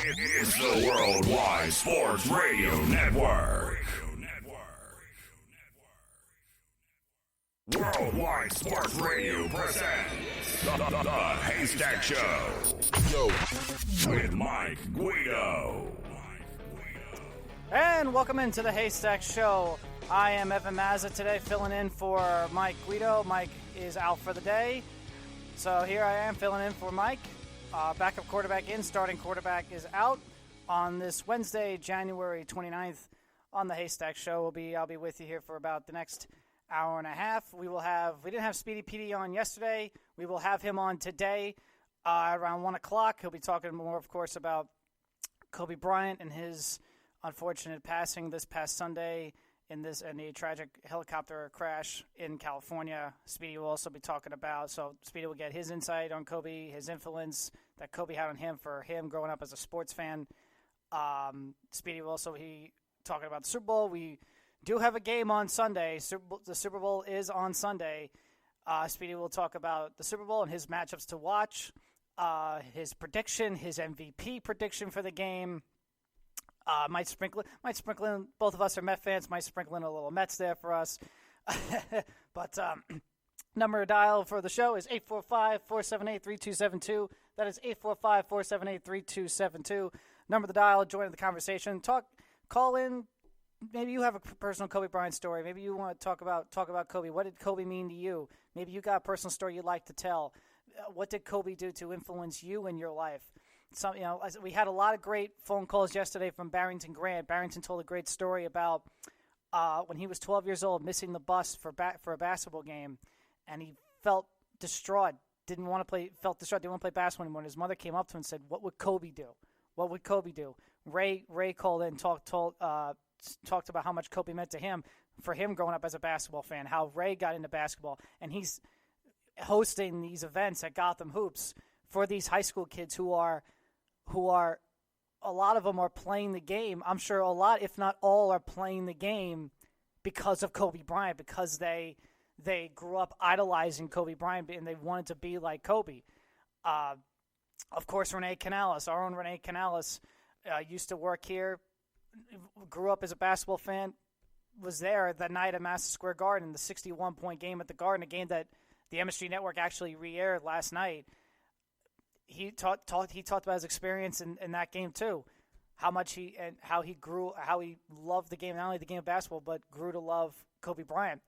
It's the Worldwide Sports Radio Network. Worldwide Sports Radio presents the Haystack Show. With Mike Guido. And welcome into the Haystack Show. I am Evan Mazza today, filling in for Mike Guido. Mike is out for the day. So here I am filling in for Mike. Backup quarterback in, starting quarterback is out on this Wednesday, January 29th on the Haystack Show. I'll be with you here for about the next hour and a half. We didn't have Speedy PD on yesterday. We will have him on today around 1 o'clock. He'll be talking more, of course, about Kobe Bryant and his unfortunate passing this past Sunday in a tragic helicopter crash in California. Speedy will also be talking about, so Speedy will get his insight on Kobe, his influence that Kobe had on him for him growing up as a sports fan. Speedy will also be talking about the Super Bowl. We do have a game on Sunday. The Super Bowl is on Sunday. Speedy will talk about the Super Bowl and his matchups to watch, his prediction, his MVP prediction for the game. Might sprinkle in, both of us are Met fans, might sprinkle in a little Mets there for us. But number to dial for the show is 845-478-3272. That is 845-478-3272. Number to dial, join the conversation. Call in. Maybe you have a personal Kobe Bryant story. Maybe you want to talk about Kobe. What did Kobe mean to you? Maybe you got a personal story you'd like to tell. What did Kobe do to influence you in your life? We had a lot of great phone calls yesterday from Barrington Grant. Barrington told a great story about when he was 12 years old, missing the bus for a basketball game, and he felt distraught. Didn't want to play basketball anymore. And his mother came up to him and said, "What would Kobe do? What would Kobe do?" Ray called in and talked about how much Kobe meant to him, for him growing up as a basketball fan, how Ray got into basketball, and he's hosting these events at Gotham Hoops for these high school kids who are a lot of them are playing the game. I'm sure a lot, if not all, are playing the game because of Kobe Bryant, because they grew up idolizing Kobe Bryant and they wanted to be like Kobe. Of course, Renee Canales, our own Renee Canales, used to work here, grew up as a basketball fan, was there that night at Madison Square Garden, the 61-point game at the Garden, a game that the MSG Network actually re-aired last night. He talked about his experience in that game too, how he loved the game, not only the game of basketball, but grew to love Kobe Bryant.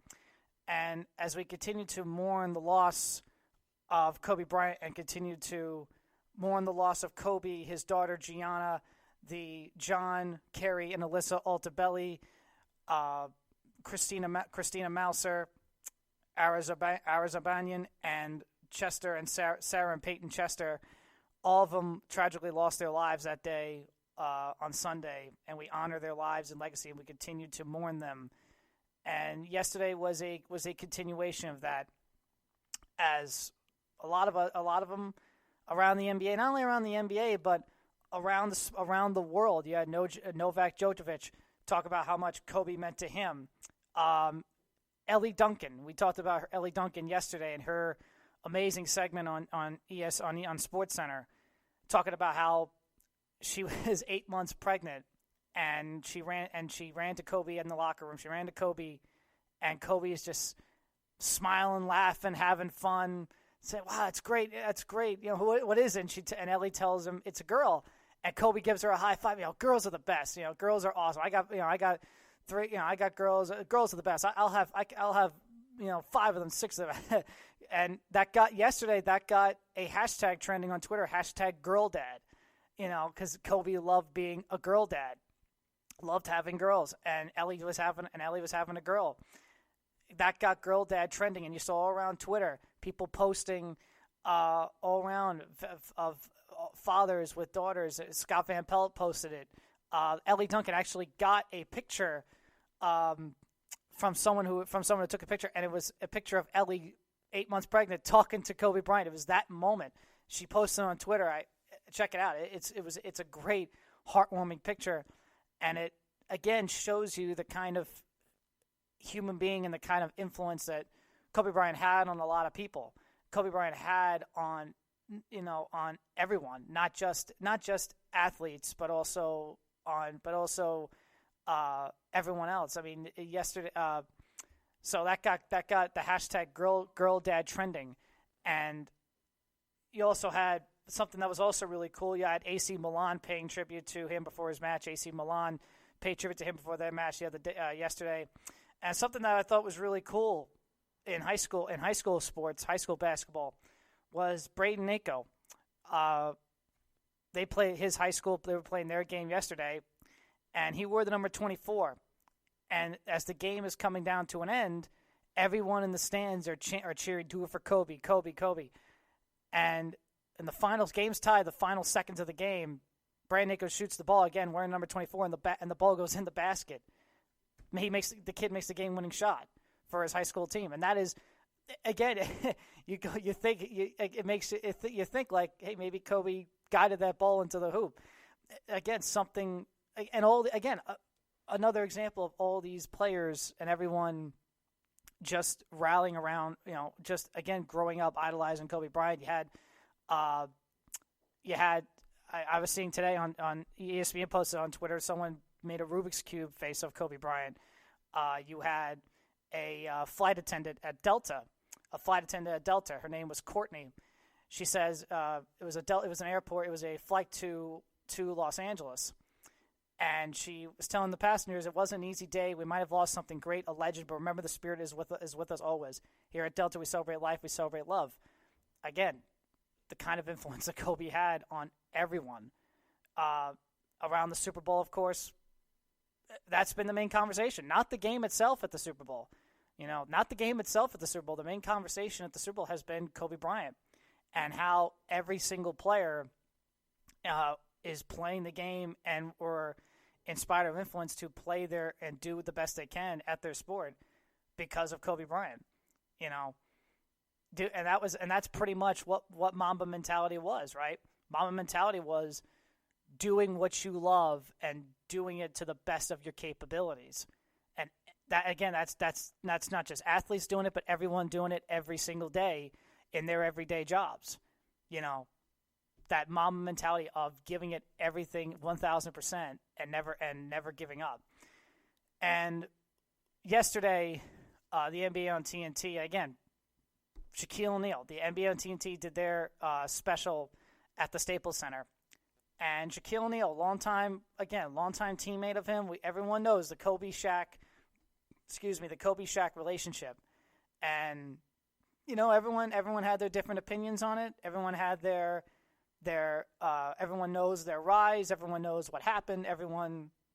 And as we continue to mourn the loss of Kobe Bryant and continue to mourn the loss of Kobe, his daughter Gianna, the John, Kerry, and Alyssa Altabelli, Christina Mouser, Arizabanian, and Chester and Sarah and Peyton Chester, all of them tragically lost their lives that day on Sunday, and we honor their lives and legacy, and we continue to mourn them. And yesterday was a continuation of that, as a lot of them around the NBA, not only around the NBA, but around the world. You had Novak Djokovic talk about how much Kobe meant to him. Ellie Duncan, we talked about Ellie Duncan yesterday and her amazing segment on SportsCenter, talking about how she was 8 months pregnant and she ran to Kobe in the locker room. She ran to Kobe, and Kobe is just smiling, laughing, having fun, saying, "Wow, that's great, that's great." You know, what is it? And Ellie tells him it's a girl, and Kobe gives her a high five. You know, girls are the best. You know, girls are awesome. I got three. You know, I got girls. Girls are the best. I'll have 5 of them, 6 of them. And that got a hashtag trending on Twitter, #GirlDad, you know, because Kobe loved being a girl dad, loved having girls, and Ellie was having a girl. That got girl dad trending, and you saw all around Twitter people posting all around of fathers with daughters. Scott Van Pelt posted it. Ellie Duncan actually got a picture from someone who took a picture, and it was a picture of Ellie 8 months pregnant talking to Kobe Bryant. It was that moment. She posted it on Twitter. Check it out. It's a great, heartwarming picture, and it again shows you the kind of human being and the kind of influence that Kobe Bryant had on a lot of people. Kobe Bryant had on on everyone, not just athletes, but also everyone else. I mean, yesterday, so that got the hashtag girl dad trending, and you also had something that was also really cool. You had AC Milan paying tribute to him before his match. AC Milan paid tribute to him before their match yesterday, and something that I thought was really cool in high school sports, high school basketball, was Braden Nako. They played his high school. They were playing their game yesterday, and he wore the number 24. And as the game is coming down to an end, everyone in the stands are cheering, "Do it for Kobe, Kobe, Kobe." And in the finals, game's tied. The final seconds of the game, Braden Nako shoots the ball again, wearing number 24, and the ball goes in the basket. The kid makes the game-winning shot for his high school team, and that is, again, you think like, hey, maybe Kobe guided that ball into the hoop. Again, something, and another example of all these players and everyone just rallying around. Just again growing up idolizing Kobe Bryant. I was seeing today on ESPN posted on Twitter, someone made a Rubik's Cube face of Kobe Bryant. You had a flight attendant at Delta. Her name was Courtney. She says it was an airport. It was a flight to Los Angeles, and she was telling the passengers it wasn't an easy day. We might have lost something great, a legend, but remember the spirit is with us always. Here at Delta, we celebrate life. We celebrate love. Again, the kind of influence that Kobe had on everyone around the Super Bowl, of course. That's been the main conversation, not the game itself at the Super Bowl. Not the game itself at the Super Bowl. The main conversation at the Super Bowl has been Kobe Bryant and how every single player is playing the game or inspired or influenced to play there and do the best they can at their sport because of Kobe Bryant. And that's pretty much what Mamba mentality was, right? Mamba mentality was doing what you love and doing it to the best of your capabilities. And that, again, that's not just athletes doing it, but everyone doing it every single day in their everyday jobs. That Mamba mentality of giving it everything 1,000% and never giving up. And yesterday, the NBA on TNT, again, Shaquille O'Neal, the NBA on TNT did their special at the Staples Center. And Shaquille O'Neal, longtime teammate of him. Everyone knows the Kobe-Shaq relationship. And, everyone had their different opinions on it. Everyone had everyone knows their rise. Everyone knows what happened.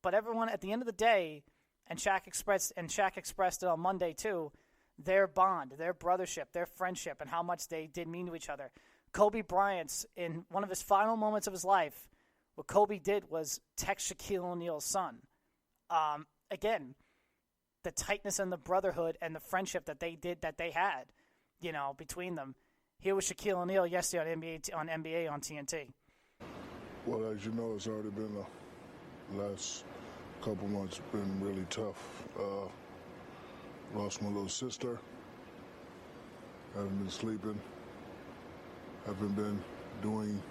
But everyone at the end of the day, and Shaq expressed it on Monday too, their bond, their brothership, their friendship, and how much they did mean to each other. Kobe Bryant's, in one of his final moments of his life, what Kobe did was text Shaquille O'Neal's son. Again, the tightness and the brotherhood and the friendship that they had, between them. Here was Shaquille O'Neal yesterday on NBA on TNT. Well, as you know, it's already been the last couple months been really tough. Lost my little sister. Haven't been sleeping. Haven't been doing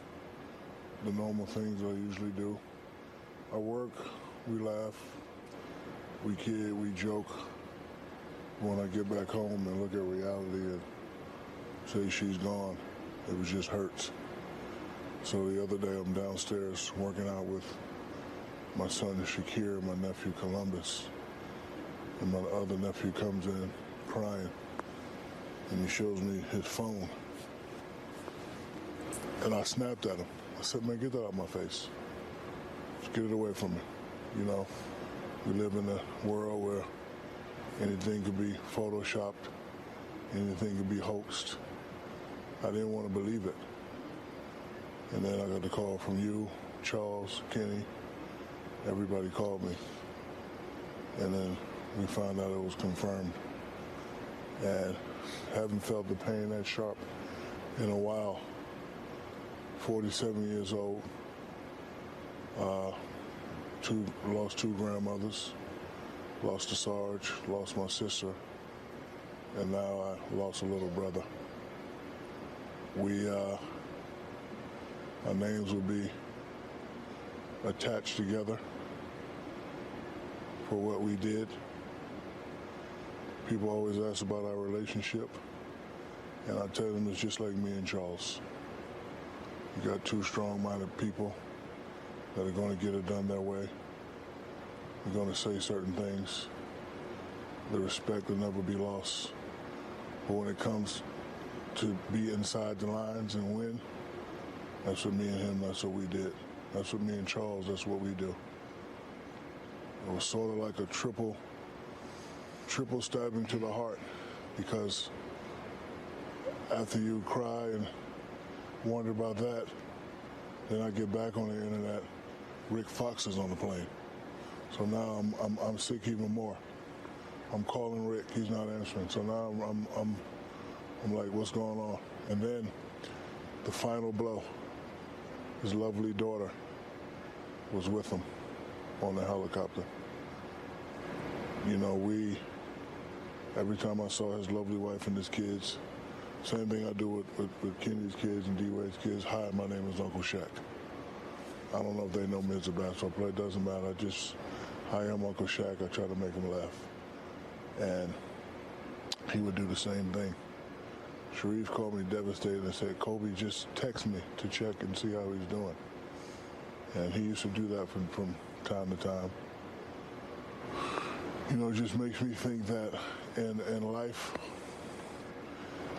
the normal things I usually do. I work, we laugh, we kid, we joke. When I get back home and look at reality and say she's gone, it just hurts. So the other day I'm downstairs working out with my son Shakir and my nephew Columbus. And my other nephew comes in crying and he shows me his phone. And I snapped at him. I said, man, get that out of my face. Just get it away from me. We live in a world where anything could be photoshopped, anything could be hoaxed. I didn't want to believe it. And then I got the call from you, Charles, Kenny. Everybody called me. And then we found out it was confirmed. And haven't felt the pain that sharp in a while. 47 years old. Lost two grandmothers. Lost a Sarge, lost my sister. And now I lost a little brother. We Our names will be attached together for what we did. People always ask about our relationship, and I tell them it's just like me and Charles. You got two strong-minded people that are going to get it done their way. They're going to say certain things. The respect will never be lost. But when it comes to be inside the lines and win, that's what me and him, that's what we did. That's what me and Charles, that's what we do. It was sort of like a triple stabbing to the heart, because after you cry and wonder about that, then I get back on the internet, Rick Fox is on the plane. So now I'm sick even more. I'm calling Rick, he's not answering. So now I'm like, what's going on? And then the final blow, his lovely daughter was with him on the helicopter. You know, every time I saw his lovely wife and his kids, same thing I do with Kenny's kids and D-Wade's kids. Hi, my name is Uncle Shaq. I don't know if they know me as a basketball player. It doesn't matter. Hi, I'm Uncle Shaq. I try to make him laugh. And he would do the same thing. Sharif called me devastated and said, Kobe, just text me to check and see how he's doing. And he used to do that from time to time. You know, it just makes me think that in life,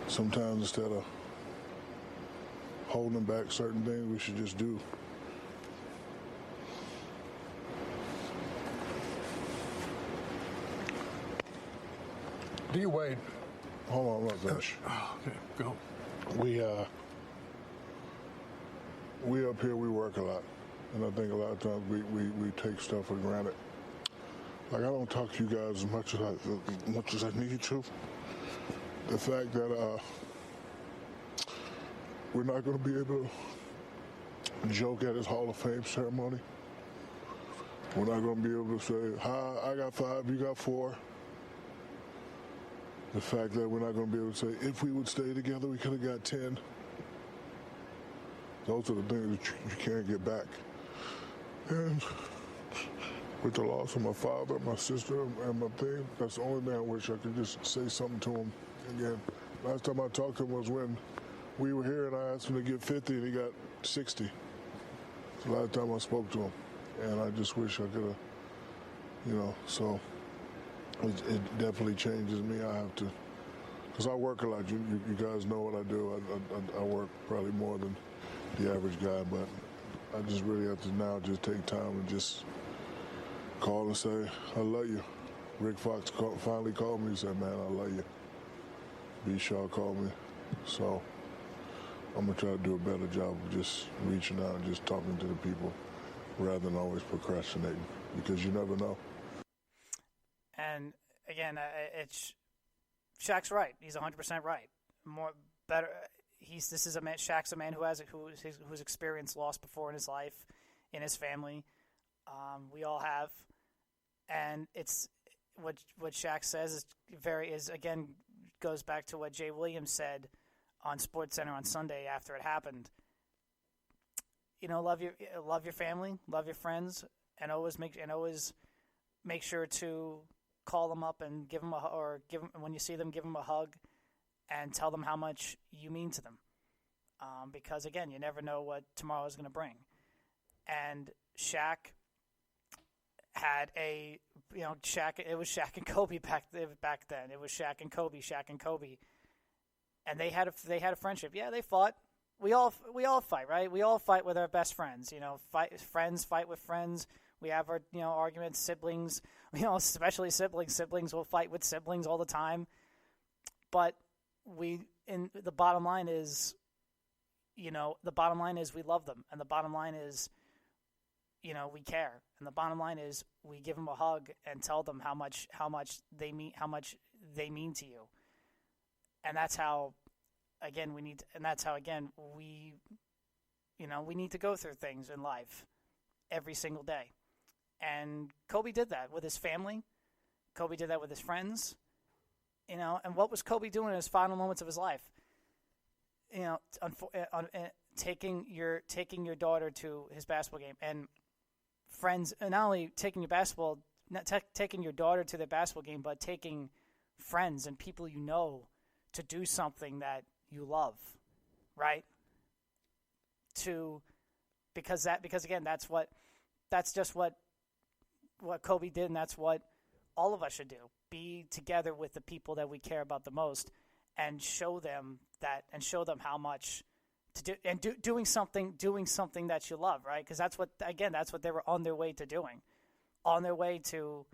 sometimes instead of holding back certain things, we should just do. D-Wade, hold on, I'm not finished. Okay, go. We up here, we work a lot. And I think a lot of times we take stuff for granted. Like, I don't talk to you guys as much as I need to. The fact that we're not going to be able to joke at his Hall of Fame ceremony. We're not going to be able to say, hi, I got 5, you got 4. The fact that we're not going to be able to say, if we would stay together, we could have got 10. Those are the things that you can't get back. And with the loss of my father, my sister, and my thing, that's the only thing I wish I could just say something to him again. Last time I talked to him was when we were here and I asked him to get 50 and he got 60. It's the last time I spoke to him. And I just wish I could have, you know, so it definitely changes me. I have to, because I work a lot. You guys know what I do. I work probably more than the average guy, but I just really have to now just take time and just call and say, I love you. Rick Fox finally called me and said, man, I love you. B. Shaw called me. So I'm going to try to do a better job of just reaching out and just talking to the people rather than always procrastinating, because you never know. And again, Shaq's right. He's 100% right. Better. Shaq's a man who's experienced loss before in his life, in his family. We all have, and it's what Shaq says again goes back to what Jay Williams said on SportsCenter on Sunday after it happened. You know, love your family, love your friends, and always make sure to call them up and give them when you see them, give them a hug and tell them how much you mean to them. Because again, you never know what tomorrow is going to bring. And Shaq had it was Shaq and Kobe back then. It was Shaq and Kobe. And they had a friendship. Yeah, they fought. We all fight, right? We all fight with our best friends. You know, fight with friends. We have our, arguments, siblings, especially siblings. Siblings will fight with siblings all the time. But the bottom line is, we love them. And the bottom line is, we care. And the bottom line is we give them a hug and tell them how much they mean to you. And that's how, again, we need to go through things in life every single day. And Kobe did that with his family. Kobe did that with his friends. And what was Kobe doing in his final moments of his life? taking your daughter to his basketball game, and friends, and not only taking taking your daughter to their basketball game, but taking friends and people you know to do something that you love, right? Because again, that's just what Kobe did, and that's what all of us should do. Be together with the people that we care about the most, and show them how much to do, and doing something that you love, right? Because that's what they were on their way to doing, on their way to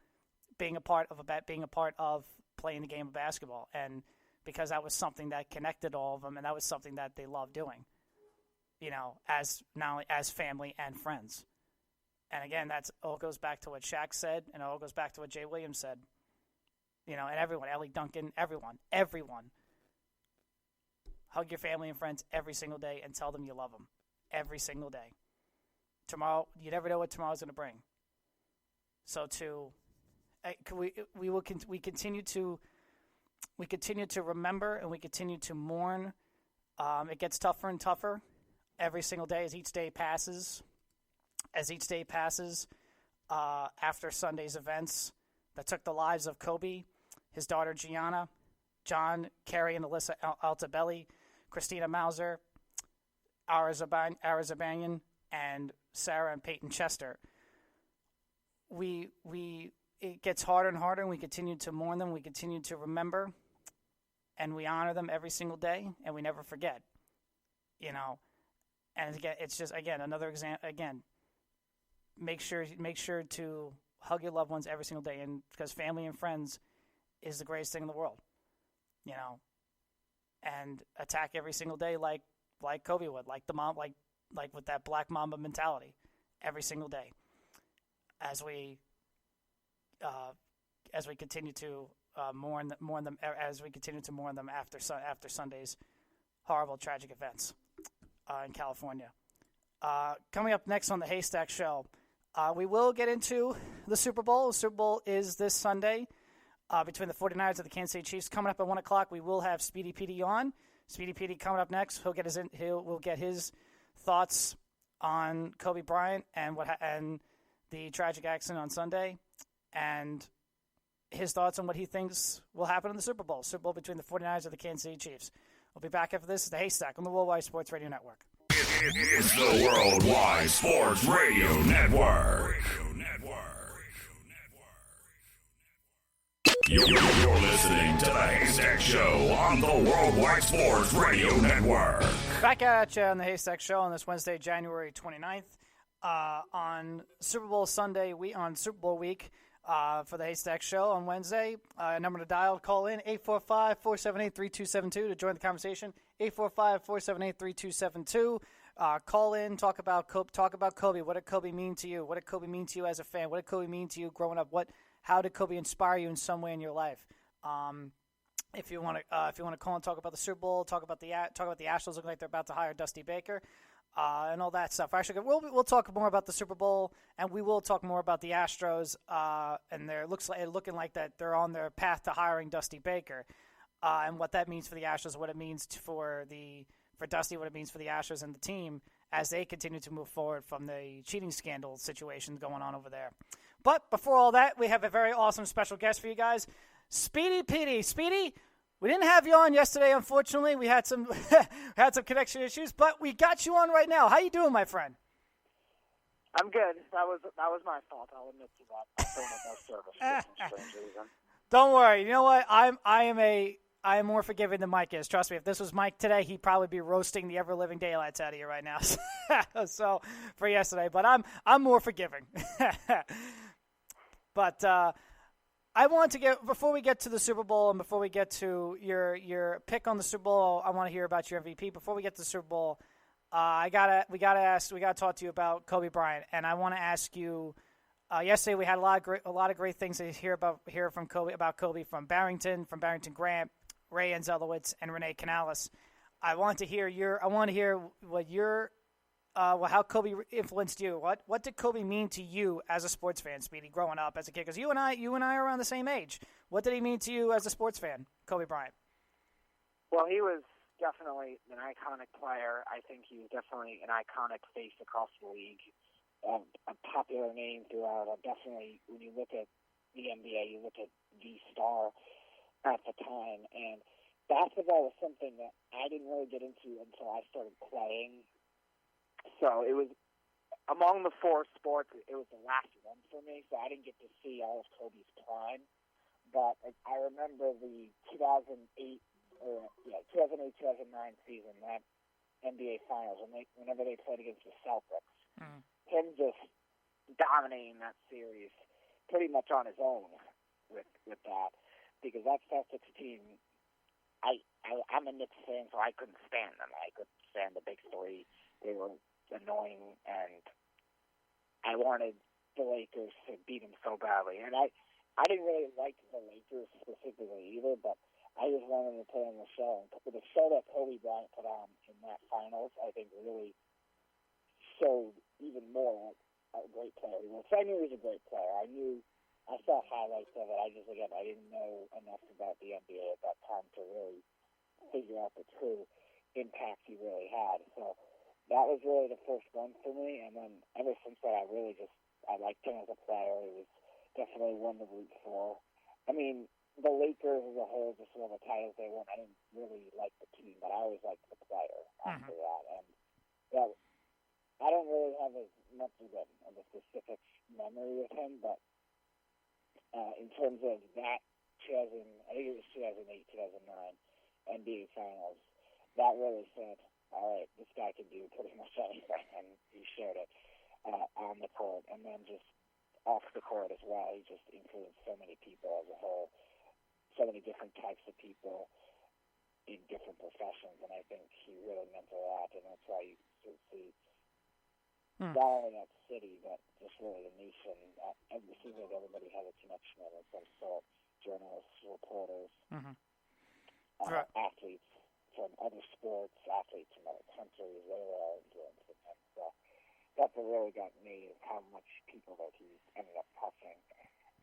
being a part of playing the game of basketball, and because that was something that connected all of them, and that was something that they loved doing, as not only as family and friends. And again, that's all goes back to what Shaq said, and it all goes back to what Jay Williams said. And everyone, Ellie Duncan, everyone. Hug your family and friends every single day and tell them you love them every single day. Tomorrow, you never know what tomorrow's going to bring. So we continue to remember, and we continue to mourn. It gets tougher and tougher every single day as each day passes. After Sunday's events that took the lives of Kobe, his daughter Gianna, John, Carrie, and Alyssa Altabelli, Christina Mauser, Ara Zabanian, and Sarah and Peyton Chester. It gets harder and harder, and we continue to mourn them. We continue to remember, and we honor them every single day, and we never forget. And again, it's just another example. Again, make sure to hug your loved ones every single day, and because family and friends is the greatest thing in the world. And attack every single day like Kobe would, like the mom, like with that Black Mamba mentality, every single day, as we continue to mourn them, as we continue to mourn them after Sunday's horrible, tragic events in California. Coming up next on the Haystack Show, we will get into the Super Bowl. The Super Bowl is this Sunday. Between the 49ers and the Kansas City Chiefs. Coming up at 1 o'clock, we will have Speedy Petey on. Speedy Petey coming up next. We'll get his thoughts on Kobe Bryant and and the tragic accident on Sunday, and his thoughts on what he thinks will happen in the Super Bowl. Super Bowl between the 49ers and the Kansas City Chiefs. We'll be back after this. It's the Haystack on the Worldwide Sports Radio Network. It's the Worldwide Sports Radio Network. You're listening to the Haystack Show on the Worldwide Sports Radio Network. Back at you on the Haystack Show on this Wednesday, January 29th. On Super Bowl Sunday, on Super Bowl week, for the Haystack Show on Wednesday. Number to dial, call in, 845-478-3272 to join the conversation, 845-478-3272. Call in, talk about Kobe. What did Kobe mean to you? What did Kobe mean to you as a fan? What did Kobe mean to you growing up? How did Kobe inspire you in some way in your life? If you want to call and talk about the Super Bowl, talk about the Astros looking like they're about to hire Dusty Baker, and all that stuff. Actually, we'll talk more about the Super Bowl, and we will talk more about the Astros, and looking like that they're on their path to hiring Dusty Baker, and what that means for the Astros, what it means for Dusty, what it means for the Astros and the team as they continue to move forward from the cheating scandal situation going on over there. But before all that, we have a very awesome special guest for you guys, Speedy Petey. Speedy, we didn't have you on yesterday, unfortunately. We had some connection issues, but we got you on right now. How you doing, my friend? I'm good. That was my fault. I'll admit to that. I'm feeling no service for some strange reason. Don't worry. You know what? I am more forgiving than Mike is. Trust me. If this was Mike today, he'd probably be roasting the ever living daylights out of you right now. So for yesterday, but I'm more forgiving. But I want to before we get to the Super Bowl and before we get to your pick on the Super Bowl, I want to hear about your MVP. Before we get to the Super Bowl, we gotta talk to you about Kobe Bryant, and I want to ask you. Yesterday we had a lot of great things to hear from Kobe from Barrington Grant, Ray Anzelowitz, and Renee Canales. I want to hear how Kobe influenced you. What did Kobe mean to you as a sports fan, Speedy, growing up as a kid? Because you and I are around the same age. What did he mean to you as a sports fan, Kobe Bryant? Well, he was definitely an iconic player. I think he's definitely an iconic face across the league, a popular name throughout. Definitely, when you look at the NBA, you look at the star at the time. And basketball was something that I didn't really get into until I started playing. So it was, among the four sports, it was the last one for me, so I didn't get to see all of Kobe's prime. But I remember the 2008-2009 season, that NBA Finals, whenever they played against the Celtics, him just dominating that series pretty much on his own with that, because that Celtics team, I'm a Knicks fan, so I couldn't stand them. I couldn't stand the big three. They were annoying, and I wanted the Lakers to beat them so badly. And I didn't really like the Lakers specifically either, but I just wanted to put on the show. And the show that Kobe Bryant put on in that finals, I think, really showed even more a great player he was. So I knew he was a great player. I saw highlights of it. I didn't know enough about the NBA at that time to really figure out the true impact he really had. So that was really the first one for me. And then ever since that, I liked him as a player. He was definitely one to root for. I mean, the Lakers as a whole, just all the titles they won, I didn't really like the team, but I always liked the player after that. And that, I don't really have as much of a specific memory of him, but in terms of that I think it was 2008-2009 NBA Finals, that really said, all right, this guy can do pretty much anything, and he showed it on the court. And then just off the court as well, he just influenced so many people as a whole, so many different types of people in different professions, and I think he really meant a lot, and that's why you see not only that city, but just really the nation. It seems like everybody has a connection of some sort. Journalists, reporters, athletes from other sports, athletes from other countries, they were all influenced in him. So that's what really got me, is how much people that he ended up touching.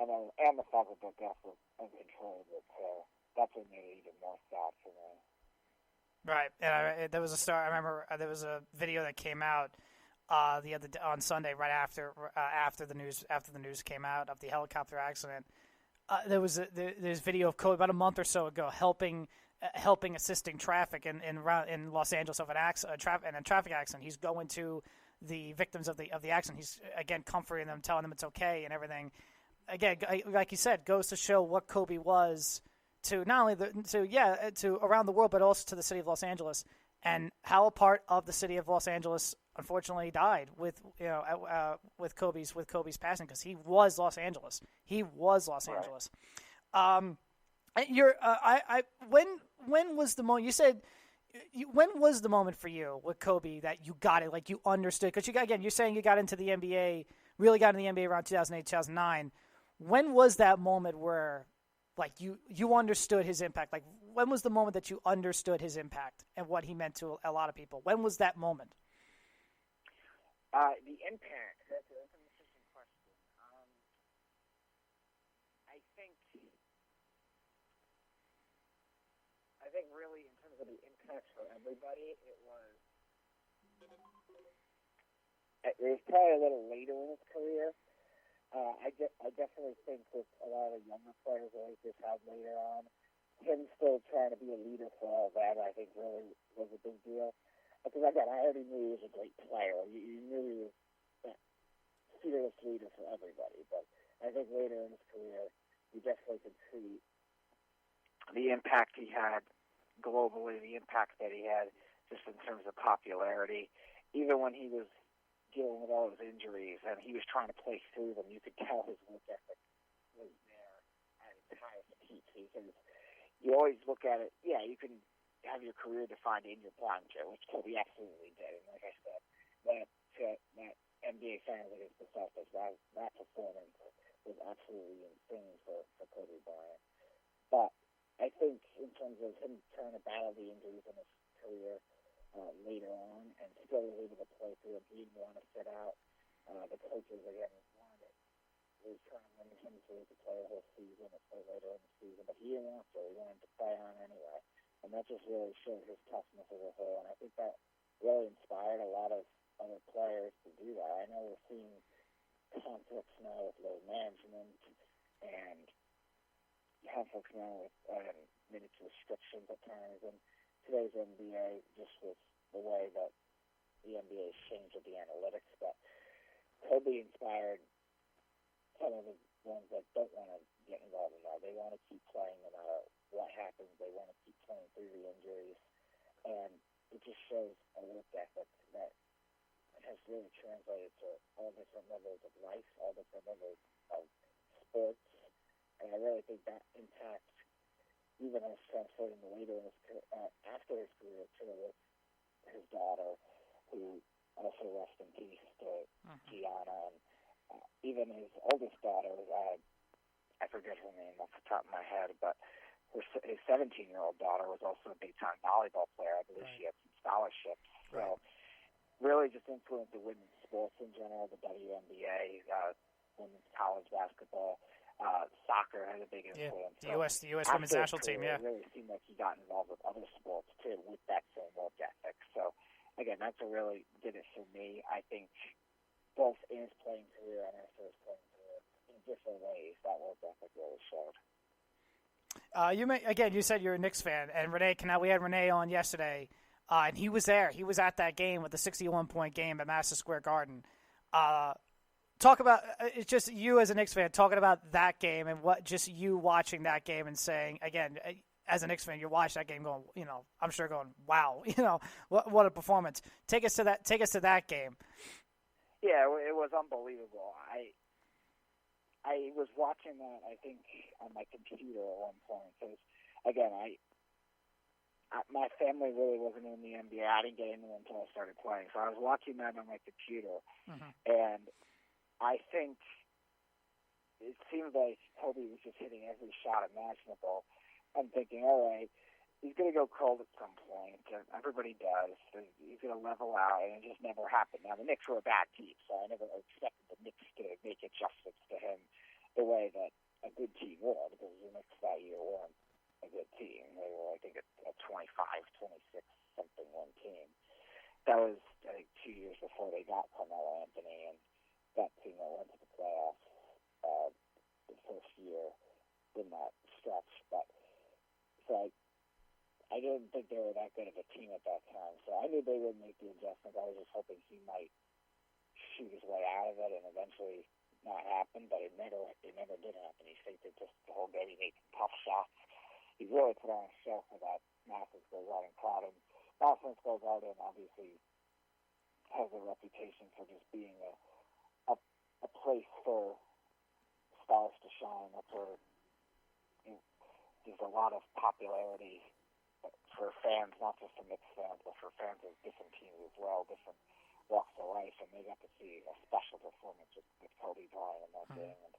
And the fact that the death was uncontrollable, so that's what made it even more sad for me. Right, and there was a star. I remember there was a video that came out on Sunday, right after the news came out of the helicopter accident. There's video of Kobe about a month or so ago helping assisting traffic in Los Angeles of a traffic accident. He's going to the victims of the accident. He's again comforting them, telling them it's okay and everything. Again, like you said, goes to show what Kobe was to not only to around the world, but also to the city of Los Angeles, and how a part of the city of Los Angeles unfortunately died with Kobe's passing, because he was Los Angeles. He was Los Angeles. When was the moment you said? When was the moment for you with Kobe that you got it, like you understood? Because you're saying you got into the NBA, really got into the NBA around 2008, 2009. When was that moment where, like, you understood his impact? Like, when was the moment that you understood his impact and what he meant to a lot of people? When was that moment? The impact. That's an interesting question. I think really in terms of the impact for everybody, it was probably a little later in his career. I definitely think with a lot of the younger players that Lakers had later on, him still trying to be a leader for all that, I think really was a big deal. Because again, I already knew he was a great player. You knew he was a fearless leader for everybody. But I think later in his career, you definitely could see the impact he had globally, the impact that he had just in terms of popularity. Even when he was dealing with all his injuries and he was trying to play through them, you could tell his work ethic was there at its highest peak. Because you always look at it, you can have your career defined in your prime, which Kobe absolutely did. And like I said, that NBA Finals against the Celtics, that performance was absolutely insane for Kobe Bryant. But I think in terms of him trying to battle the injuries in his career later on and still was able to play through it, he didn't want to sit out. The coaches, again, wanted it. They were trying to limit him so he could play a whole season or play later in the season, but he didn't want to. He wanted to play on anyway. and that just really showed his toughness as a whole. And I think that really inspired a lot of other players to do that. I know we're seeing conflicts now with load management and conflicts now with minutes restrictions at times. And today's NBA, just with the way that the NBA has changed with the analytics, but Kobe inspired some of the ones that don't want to get involved in that. They want to keep playing no matter what happens. They want to keep playing through the injuries. And it just shows a work ethic that has really translated to all different levels of life, all different levels of sports. And I really think that impact even has transferred into later in his after his career too, with his daughter, who also rest in peace to Gianna, and even his oldest daughter, I forget her name off the top of my head, but his 17-year-old daughter was also a big-time volleyball player. I believe she had some scholarships. So really just influenced the women's sports in general, the WNBA, women's college basketball. Soccer has a big influence. The U.S. women's national team, It really seemed like he got involved with other sports, too, with that same work ethic. So, again, that's what really did it for me. I think both in his playing career and after his playing career, in different ways, that work ethic really showed. You said you're a Knicks fan, and we had Renee on yesterday, and he was there. He was at that game with the 61-point game at Madison Square Garden. Talk about it's just you as a Knicks fan talking about that game and what just you watching that game and saying, again, as a Knicks fan, you watch that game going, I'm sure going, wow, what a performance. Take us to that game. Yeah, it was unbelievable. I was watching that, I think, on my computer at one point. Because, again, my family really wasn't in the NBA. I didn't get into it until I started playing. So I was watching that on my computer. And I think it seemed like Kobe was just hitting every shot imaginable. I'm thinking, all right, he's going to go cold at some point. Everybody does. He's going to level out, and it just never happened. Now, the Knicks were a bad team, so I never expected the Knicks to make adjustments to him the way that a good team would, because the Knicks that year weren't a good team. They were, I think, a 25, 26-something one team. That was, I think, 2 years before they got Carmelo Anthony, and that team that went to the playoffs the first year in that stretch. But so I didn't think they were that good of a team at that time. So I knew they wouldn't make the adjustment. I was just hoping he might shoot his way out of it and eventually not happen. But it never did happen. He faked it just the whole game. He made tough shots. He really put on a show for that Madison Square Garden crowd. And Madison Square Garden obviously has a reputation for just being a place for stars to shine. That's where there's a lot of popularity for fans, not just for Knicks fans, but for fans of different teams as well, different walks of life. And they got to see a special performance with Kobe Bryant in that game. And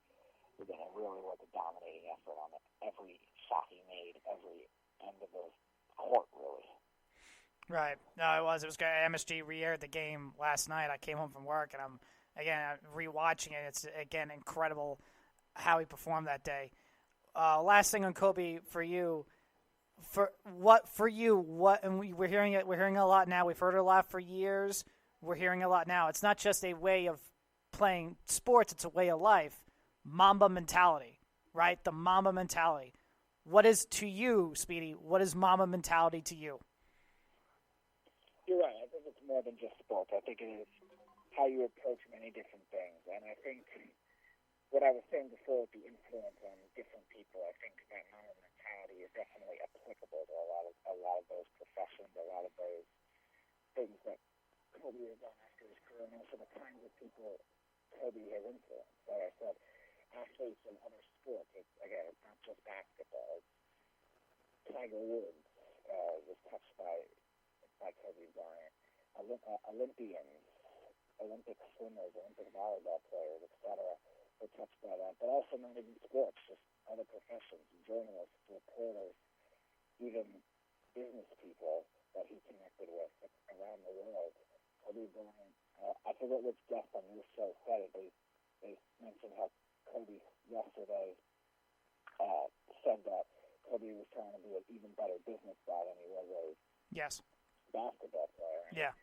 again, it really was a dominating effort on it. Every shot he made, every end of the court, really. Right. No, it was. It was great. MSG re-aired the game last night. I came home from work, and I'm rewatching it. It's, again, incredible how he performed that day. Last thing on Kobe for you. And we're hearing it. We're hearing it a lot now. We've heard it a lot for years. We're hearing it a lot now. It's not just a way of playing sports. It's a way of life. Mamba mentality, right? The Mamba mentality. What is to you, Speedy? What is Mamba mentality to you? You're right. I think it's more than just sports. I think it is how you approach many different things. And I think what I was saying before with the influence on different people, I think that Mamba mentality is definitely applicable to a lot of those professions, a lot of those things that Kobe has done after his career, and also the kinds of people Kobe has influenced. Like I said, athletes in other sports. It's not just basketball. Tiger Woods was touched by Kobe Bryant. Olympians, Olympic swimmers, Olympic volleyball players, etc. were touched by that. But also not even sports, just other professions, journalists, reporters, even business people that he connected with around the world. Kobe Bryant, I forget which guest on your show said it. They mentioned how Kobe yesterday said that Kobe was trying to be an even better business guy than he was a basketball player. And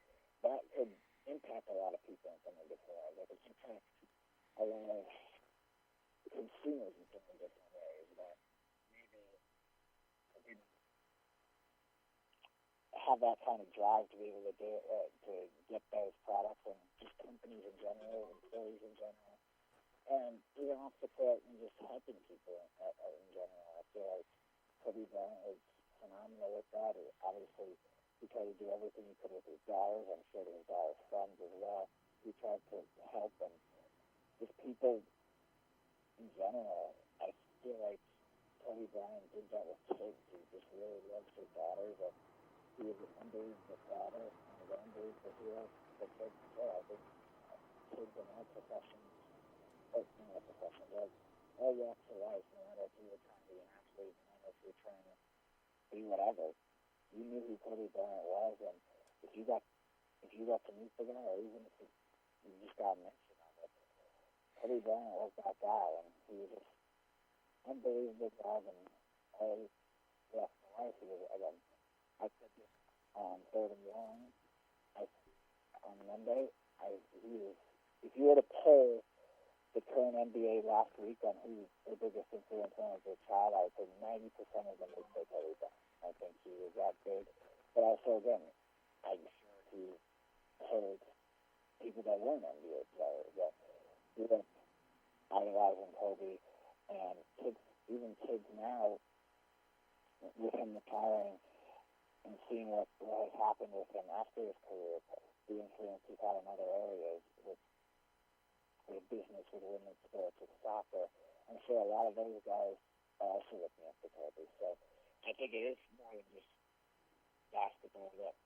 that could impact a lot of people in some of different ways. Like it impacts a lot of consumers in some different ways that maybe didn't have that kind of drive to be able to do to get those products, and just companies in general, employees in general, and even off the court and just helping people in general. I feel like Kobe Bryant was phenomenal with that. Obviously, he tried to do everything he could with his daughters. I'm sure to his daughter's friends as well. He tried to help, and just people in general. I feel like Kobe Bryant did that with kids. He just really loves his daughters, and he was an unbelievable father and an unbelievable hero for kids. So I think kids in our professions, like all walks of life, no matter if you were trying to be an athlete, no matter if you were trying to be whatever, you knew who Kobe Bryant was, and if you got to meet the guy, or even if you just got mentioned of it, Kobe Bryant was that guy, and he was just unbelievable guy, and all the rest of life, he was, again, I said this on Third and Long on Monday, if you were to poll the current NBA last week on who the biggest influence on as a child, I would say 90% of them would say Kobe Bryant. I think he was that big. But also, again, I'm sure he heard people that weren't NBA players that grew up idolizing Kobe, and even kids now, with him retiring and seeing what has happened with him after his career, the influence he's had in other areas with business, with women's sports, with soccer. I'm sure a lot of those guys are also looking up to Kobe. So I think it is more than just basketball that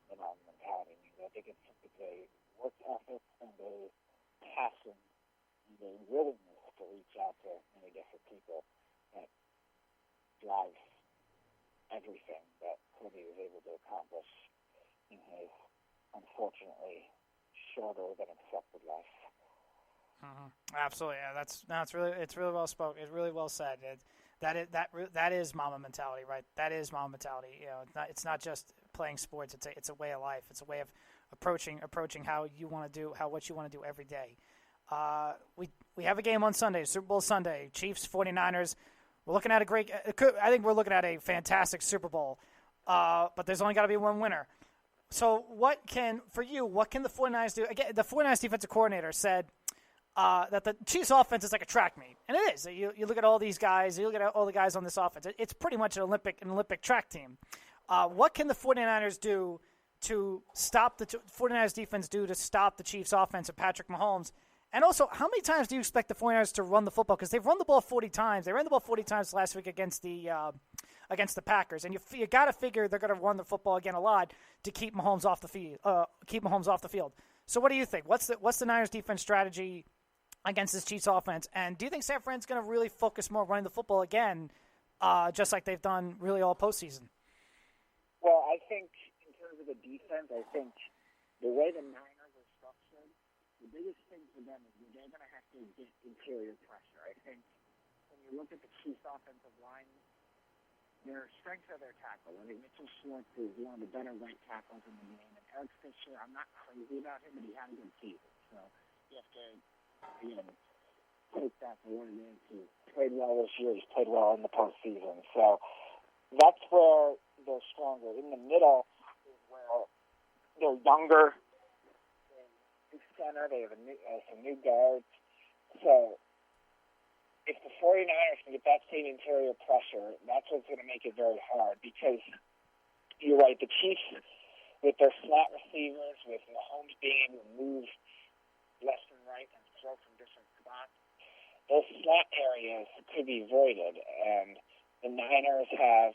mentality means. I think it's a work ethic and a passion and a willingness to reach out to many different people that drives everything that Kobe was able to accomplish in his unfortunately shorter than accepted life. Absolutely, yeah. It's really well spoken. It's really well said. That is Mamba mentality, right? That is Mamba mentality. You know, it's not just playing sports. It's a way of life. It's a way of approaching how you want to do what you want to do every day. We have a game on Sunday, Super Bowl Sunday, Chiefs 49ers. We're looking at I think we're looking at a fantastic Super Bowl. But there's only got to be one winner. So what can the 49ers do? Again, the 49ers defensive coordinator said that the Chiefs offense is like a track meet. And it is. You look at all these guys, you look at all the guys on this offense. It's pretty much an Olympic track team. What can the 49ers do to stop the 49ers defense to stop the Chiefs offense and Patrick Mahomes? And also, how many times do you expect the 49ers to run the football? Because they've run the ball 40 times. They ran the ball 40 times last week against the Packers, and you got to figure they're going to run the football again a lot to keep Mahomes off the field. So, what do you think? What's the Niners defense strategy against this Chiefs offense? And do you think San Fran's going to really focus more on running the football again, just like they've done really all postseason? Well, I think in terms of the defense, I think the way the Niners are structured, the biggest thing for them is they're going to have to get interior pressure. I think when you look at the Chiefs' offensive line, their strengths are their tackle. I think Mitchell Schwartz is one of the better right tackles in the game. And Eric Fisher, I'm not crazy about him, but he had a good season. So you have to, take that for what it is. He played well this year. He's played well in the postseason. So that's where they're stronger. In the middle is where they're younger. They center. They have some new guards. So if the 49ers can get that same interior pressure, that's what's going to make it very hard, because you're right, the Chiefs, with their slot receivers, with Mahomes being able to move left and right and throw from different spots, those slot areas could be voided, and the Niners have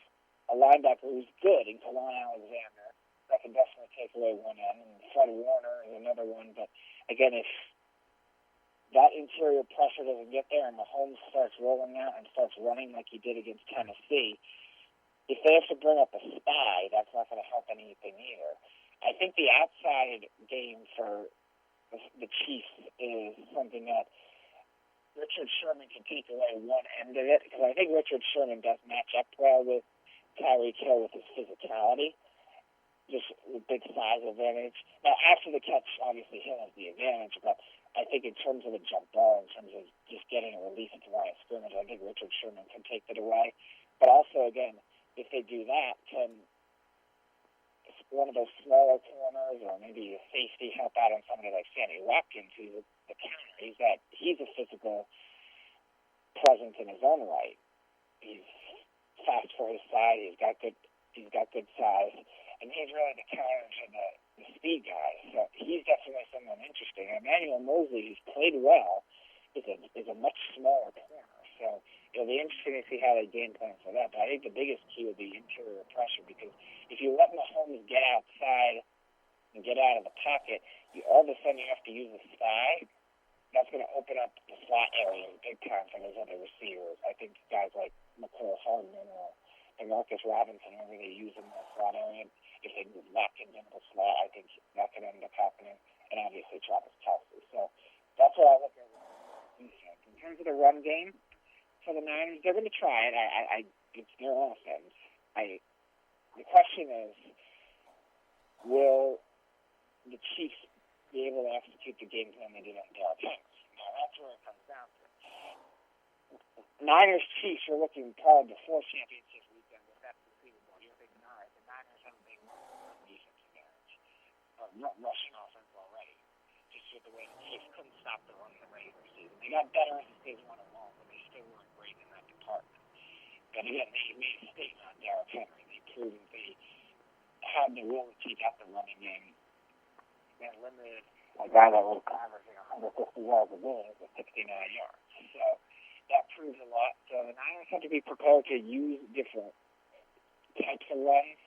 a linebacker who's good in Kalon Alexander that can definitely take away one end, and Fred Warner is another one, but again, if that interior pressure doesn't get there and Mahomes starts rolling out and starts running like he did against Tennessee, if they have to bring up a spy, that's not going to help anything either. I think the outside game for the Chiefs is something that Richard Sherman can take away one end of it, because I think Richard Sherman does match up well with Tyreek Hill with his physicality, just with big size advantage. Now, after the catch, obviously Hill has the advantage, but I think in terms of a jump ball, in terms of just getting a release into line of scrimmage, I think Richard Sherman can take it away. But also, again, if they do that, can one of those smaller corners or maybe a safety help out on somebody like Sammy Watkins, who's the counter? He's a physical presence in his own right. He's fast for his size. He's got good size, and he's really the counter to the speed guy. So he's definitely someone interesting. Emmanuel Mosley, who's played well, is a much smaller corner. So it'll be interesting to see how they game plan for that. But I think the biggest key will be interior pressure, because if you let Mahomes get outside and get out of the pocket, all of a sudden you have to use the sky. That's going to open up the slot area big time for those other receivers. I think guys like McCole Hardman and Marcus Robinson are really using the slot area. If they move Watkins into the slot, I think that could end up happening. And obviously Travis Kelce. So that's what I look at defense. In terms of the run game for the Niners, they're going to try it. It's their offense. The question is, will the Chiefs be able to execute the game plan they did on Derrick Henry? Now, that's where it comes down to. Niners Chiefs are looking forward to 4 championship weekend with that Super Bowl. You're thinking, all right, the Niners have a big defensive advantage, rushing offense already, just with the way the Chiefs couldn't stop the run in the regular season. They got better as the season went along, but they still weren't great in that department. But again, they made a statement on Derrick Henry. They proved that they had the will to take out the running game. They limited a guy that was averaging 150 yards a game with 69 yards. So that proves a lot. So the Niners have to be prepared to use different types of runs.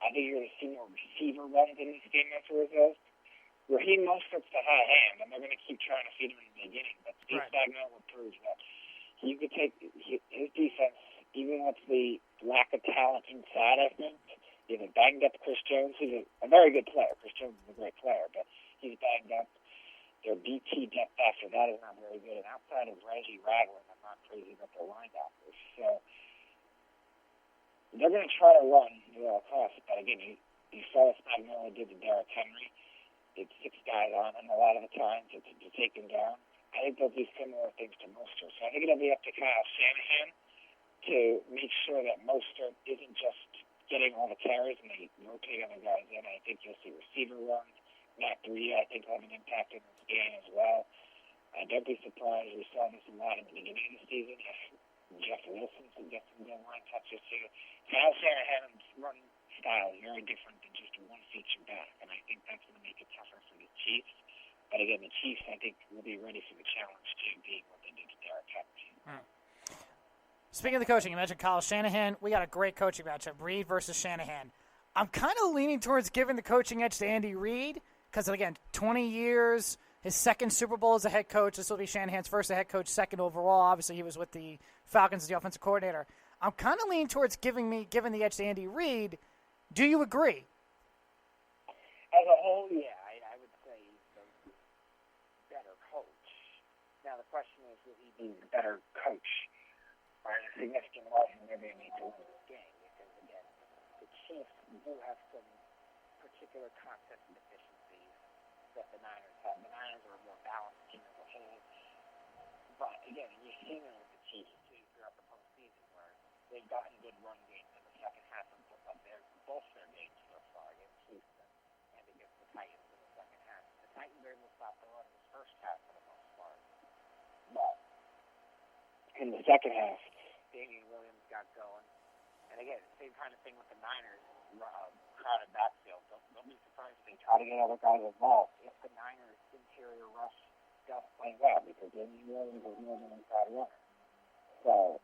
I think you're going to see more receiver runs in this game as a result. Raheem Mostert's the hot hand, and they're going to keep trying to feed him in the beginning. But Steve Spagnuolo proves that he could take his defense, even with the lack of talent inside, I think. You have a banged-up Chris Jones, who's a very good player. Chris Jones is a great player, but he's banged up. Their BT depth after that is not very good. And outside of Reggie Ragland, I'm not crazy about their linebackers. So they're going to try to run at all costs. But again, you saw what Spagnuolo did to Derrick Henry. It's 6 guys on him a lot of the time to take him down. I think they'll do similar things to Mostert. So I think it'll be up to Kyle Shanahan to make sure that Mostert isn't just getting all the carries and they rotate other guys in. I think you'll see receiver runs. Matt Breida, I think, will have an impact in this game as well. Don't be surprised. We saw this a lot in the beginning of the season. Jeff Wilson can get some goal line touches too. Kyle Shanahan's run style is very different than just one feature back, and I think that's going to make it tougher for the Chiefs. But again, the Chiefs, I think, will be ready for the challenge too, being what they did to Derrick Henry. Speaking of the coaching, you mentioned Kyle Shanahan. We got a great coaching matchup, Reed versus Shanahan. I'm kind of leaning towards giving the coaching edge to Andy Reid because, again, 20 years, his second Super Bowl as a head coach. This will be Shanahan's first head coach, second overall. Obviously, he was with the Falcons as the offensive coordinator. I'm kind of leaning towards giving the edge to Andy Reid. Do you agree? As a whole, yeah, I would say he's the better coach. Now, the question is, will he be the better coach? By a significant margin, maybe they need to win this game because, again, the Chiefs do have some particular concept deficiencies that the Niners have. The Niners are a more balanced team as a whole. But, again, you've seen it with the Chiefs, too, throughout the postseason, where they've gotten good run games in the second half of both their games so far against Houston and against the Titans in the second half. The Titans were able to stop the run in the first half for the most part. But in the second half, Damian Williams got going. And again, same kind of thing with the Niners, crowded backfield. Don't be surprised if they try to get other guys involved if the Niners' interior rush does play well, because Damian Williams is more than an inside runner. So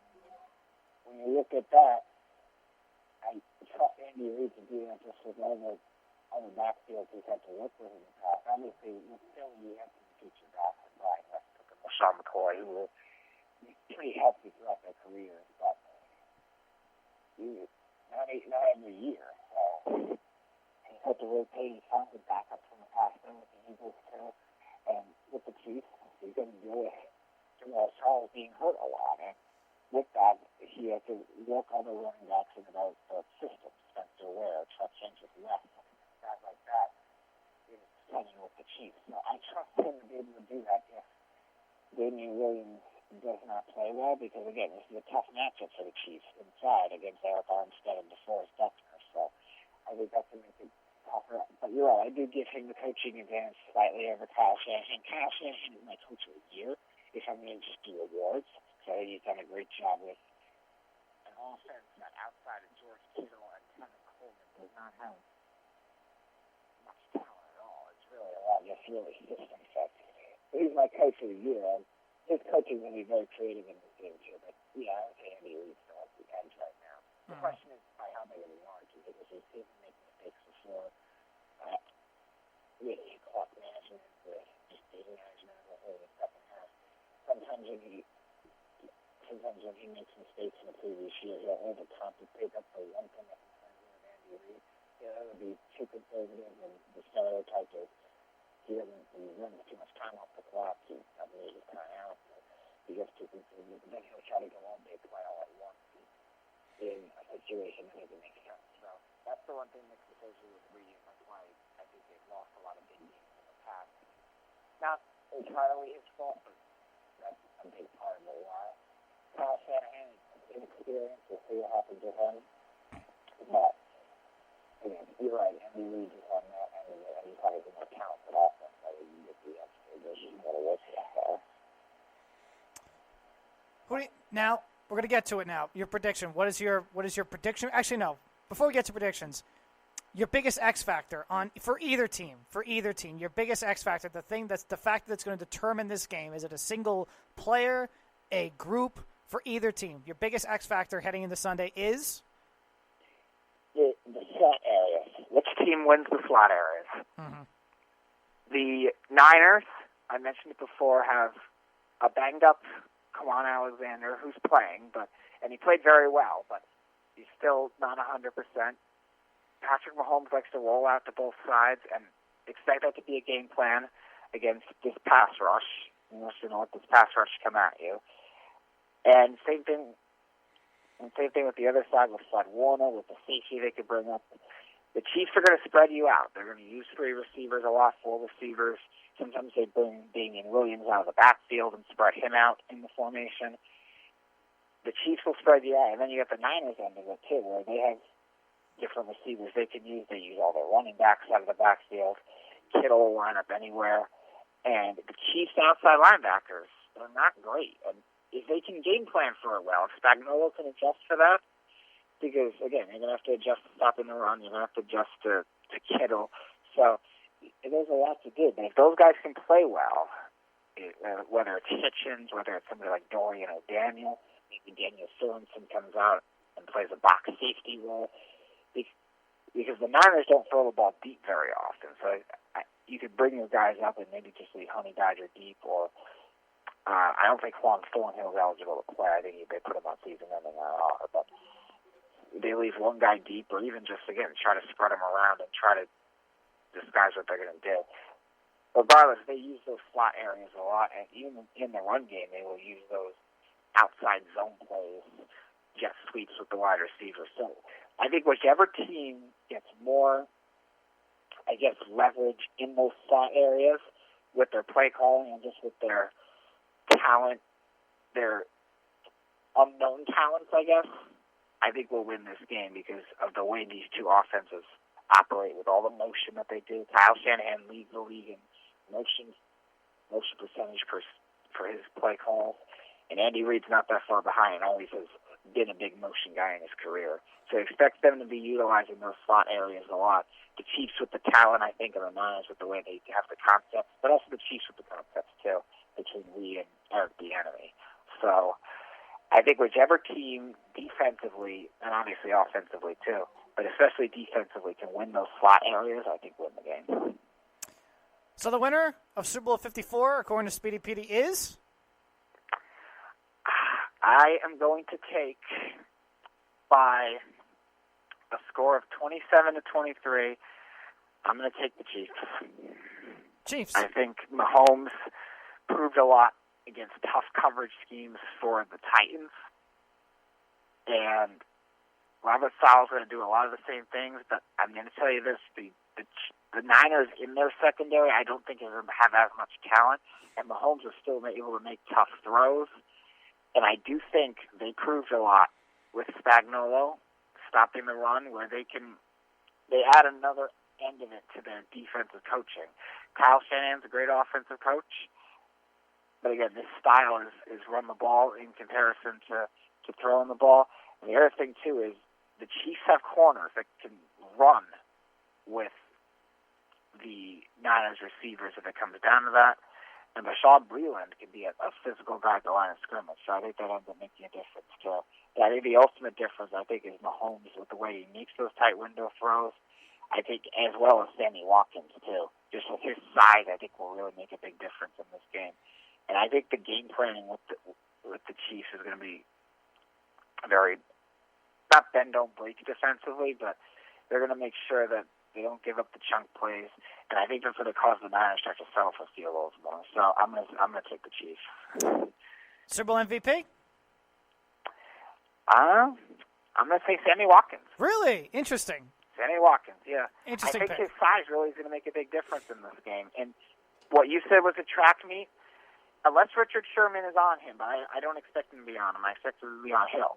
when you look at that, I trust Andy Reid to do that just with all the other backfields he's had to work with in the past. Obviously, with Philly, you have some feature backs with Brian Westbrook and LaShawn McCoy, who were pretty healthy throughout their careers, but not every year. So he's had to rotate. He's found the backups from the past with the Eagles too, and with the Chiefs, he's going to do it Charles being hurt a lot, and with that, he had to work on the running backs and about the system. Spencer Ware, Chuck Jenkins, West, guys like that, playing with the Chiefs. So I trust him to be able to do that if Damian Williams does not play well, because again, this is a tough matchup for the Chiefs inside against Eric Armstead and DeForest Buckner. So I think that's going to make it tougher. But you're right, I do give him the coaching advantage slightly over Kyle Shanahan. Kyle Shanahan is my coach of the year if I'm going to just do awards. So he's done a great job with an offense that outside of George Kittle and Tevin Coleman does not have much talent at all. It's really a lot, just really system set. So he's my coach of the year. And his coaching is going to be very creative in this game too. But yeah, I would say Andy Reid's still at the edge right now. The question is by how big of a margin, because we've seen him make mistakes before with clock management, with just game management as a whole in the second half. Sometimes when he makes mistakes in the previous year, he'll overcompensate. That's the one thing that concerns me with Andy Reid. He'll be too conservative, and the stereotype is he runs too much time off the clock. I believe he's time out. So he gets too conservative, but then he'll try to go all big play all at once in a situation that doesn't make sense. So that's the one thing that's associated with Reid, and that's why I think they've lost a lot of big games in the past. Not entirely his fault, but that's a big part of the why. Kyle Shanahan is inexperienced. We'll see what happens with him. But, again, you're right. Andy Reid is on that, and he's probably the more talented offense. So you get the extra. There's just more to work there. Now, we're going to get to it now. Your prediction. What is your prediction? Actually, no. Before we get to predictions, your biggest X factor for either team. Your biggest X factor, the factor that's going to determine this game. Is it a single player, a group? For either team, your biggest X factor heading into Sunday is? The slot areas. Which team wins the slot areas? Mm-hmm. The Niners, I mentioned it before, have a banged-up Quan Alexander who's playing, and he played very well, but he's still not 100%. Patrick Mahomes likes to roll out to both sides, and expect that to be a game plan against this pass rush. You must know what this pass rush come at you. And same thing with the other side with Fred Warner, with the safety they could bring up. The Chiefs are going to spread you out. They're going to use 3 receivers a lot, 4 receivers. Sometimes they bring Damian Williams out of the backfield and spread him out in the formation. The Chiefs will spread you out. And then you have the Niners end of it, too, where they have different receivers they can use. They use all their running backs out of the backfield. Kittle will line up anywhere. And the Chiefs' outside linebackers are not great. And if they can game plan for it well, if Spagnuolo can adjust for that, because, again, you're going to have to adjust to stopping the run, you're going to have to adjust to Kittle. So there's a lot to do. But if those guys can play well, whether it's Hitchens, whether it's somebody like Dorian O'Daniel, maybe Daniel Sorensen comes out and plays a box safety role, because the Niners don't throw the ball deep very often. So you could bring your guys up and maybe just leave Honey Badger deep, or I don't think Juan Thornhill is eligible to play. I think they put him on season-ending IR, but they leave one guy deep, or even just, again, try to spread him around and try to disguise what they're going to do. Regardless, they use those slot areas a lot, and even in the run game, they will use those outside zone plays, jet sweeps with the wide receivers. So I think whichever team gets more, leverage in those slot areas with their play calling and just with their talent, their unknown talents, I think we'll win this game because of the way these two offenses operate with all the motion that they do. Kyle Shanahan leads the league in motion percentage for his play calls, and Andy Reid's not that far behind, always has been a big motion guy in his career. So expect them to be utilizing those slot areas a lot. The Chiefs with the talent, I think, and the Niners with the way they have the concepts, but also the Chiefs with the concepts, too, between Reid and Eric Bieniemy. So I think whichever team defensively, and obviously offensively, too, but especially defensively, can win those slot areas, I think win the game. So the winner of Super Bowl 54, according to Speedy Petey, is? I am going to take, by a score of 27-23, I'm going to take the Chiefs. Chiefs. I think Mahomes proved a lot against tough coverage schemes for the Titans. And Robert Sala's going to do a lot of the same things, but I'm going to tell you this, the Niners in their secondary, I don't think are going to have as much talent, and Mahomes is still able to make tough throws. And I do think they proved a lot with Spagnuolo stopping the run, where they add another end of it to their defensive coaching. Kyle Shanahan's a great offensive coach, but again, this style is run the ball in comparison to throwing the ball. And the other thing, too, is the Chiefs have corners that can run with the Niners receivers if it comes down to that. And Bashaud Breeland can be a physical guy at the line of scrimmage. So I think that ends up making a difference, too. But I think the ultimate difference, is Mahomes with the way he makes those tight window throws. I think as well as Sammy Watkins, too. Just with his size, I think will really make a big difference in this game. And I think the game planning with the Chiefs is going to be very, not bend, don't break defensively, but they're going to make sure that they don't give up the chunk plays, and I think that's going to cause the Niners to have to settle for field goals more. So I'm going to take the Chiefs. Super Bowl MVP? I'm going to say Sammy Watkins. Really? Interesting. Sammy Watkins, yeah. Interesting I think pick. his size really is going to make a big difference in this game. And what you said was a track meet, unless Richard Sherman is on him, but I don't expect him to be on him. I expect him to be on Hill.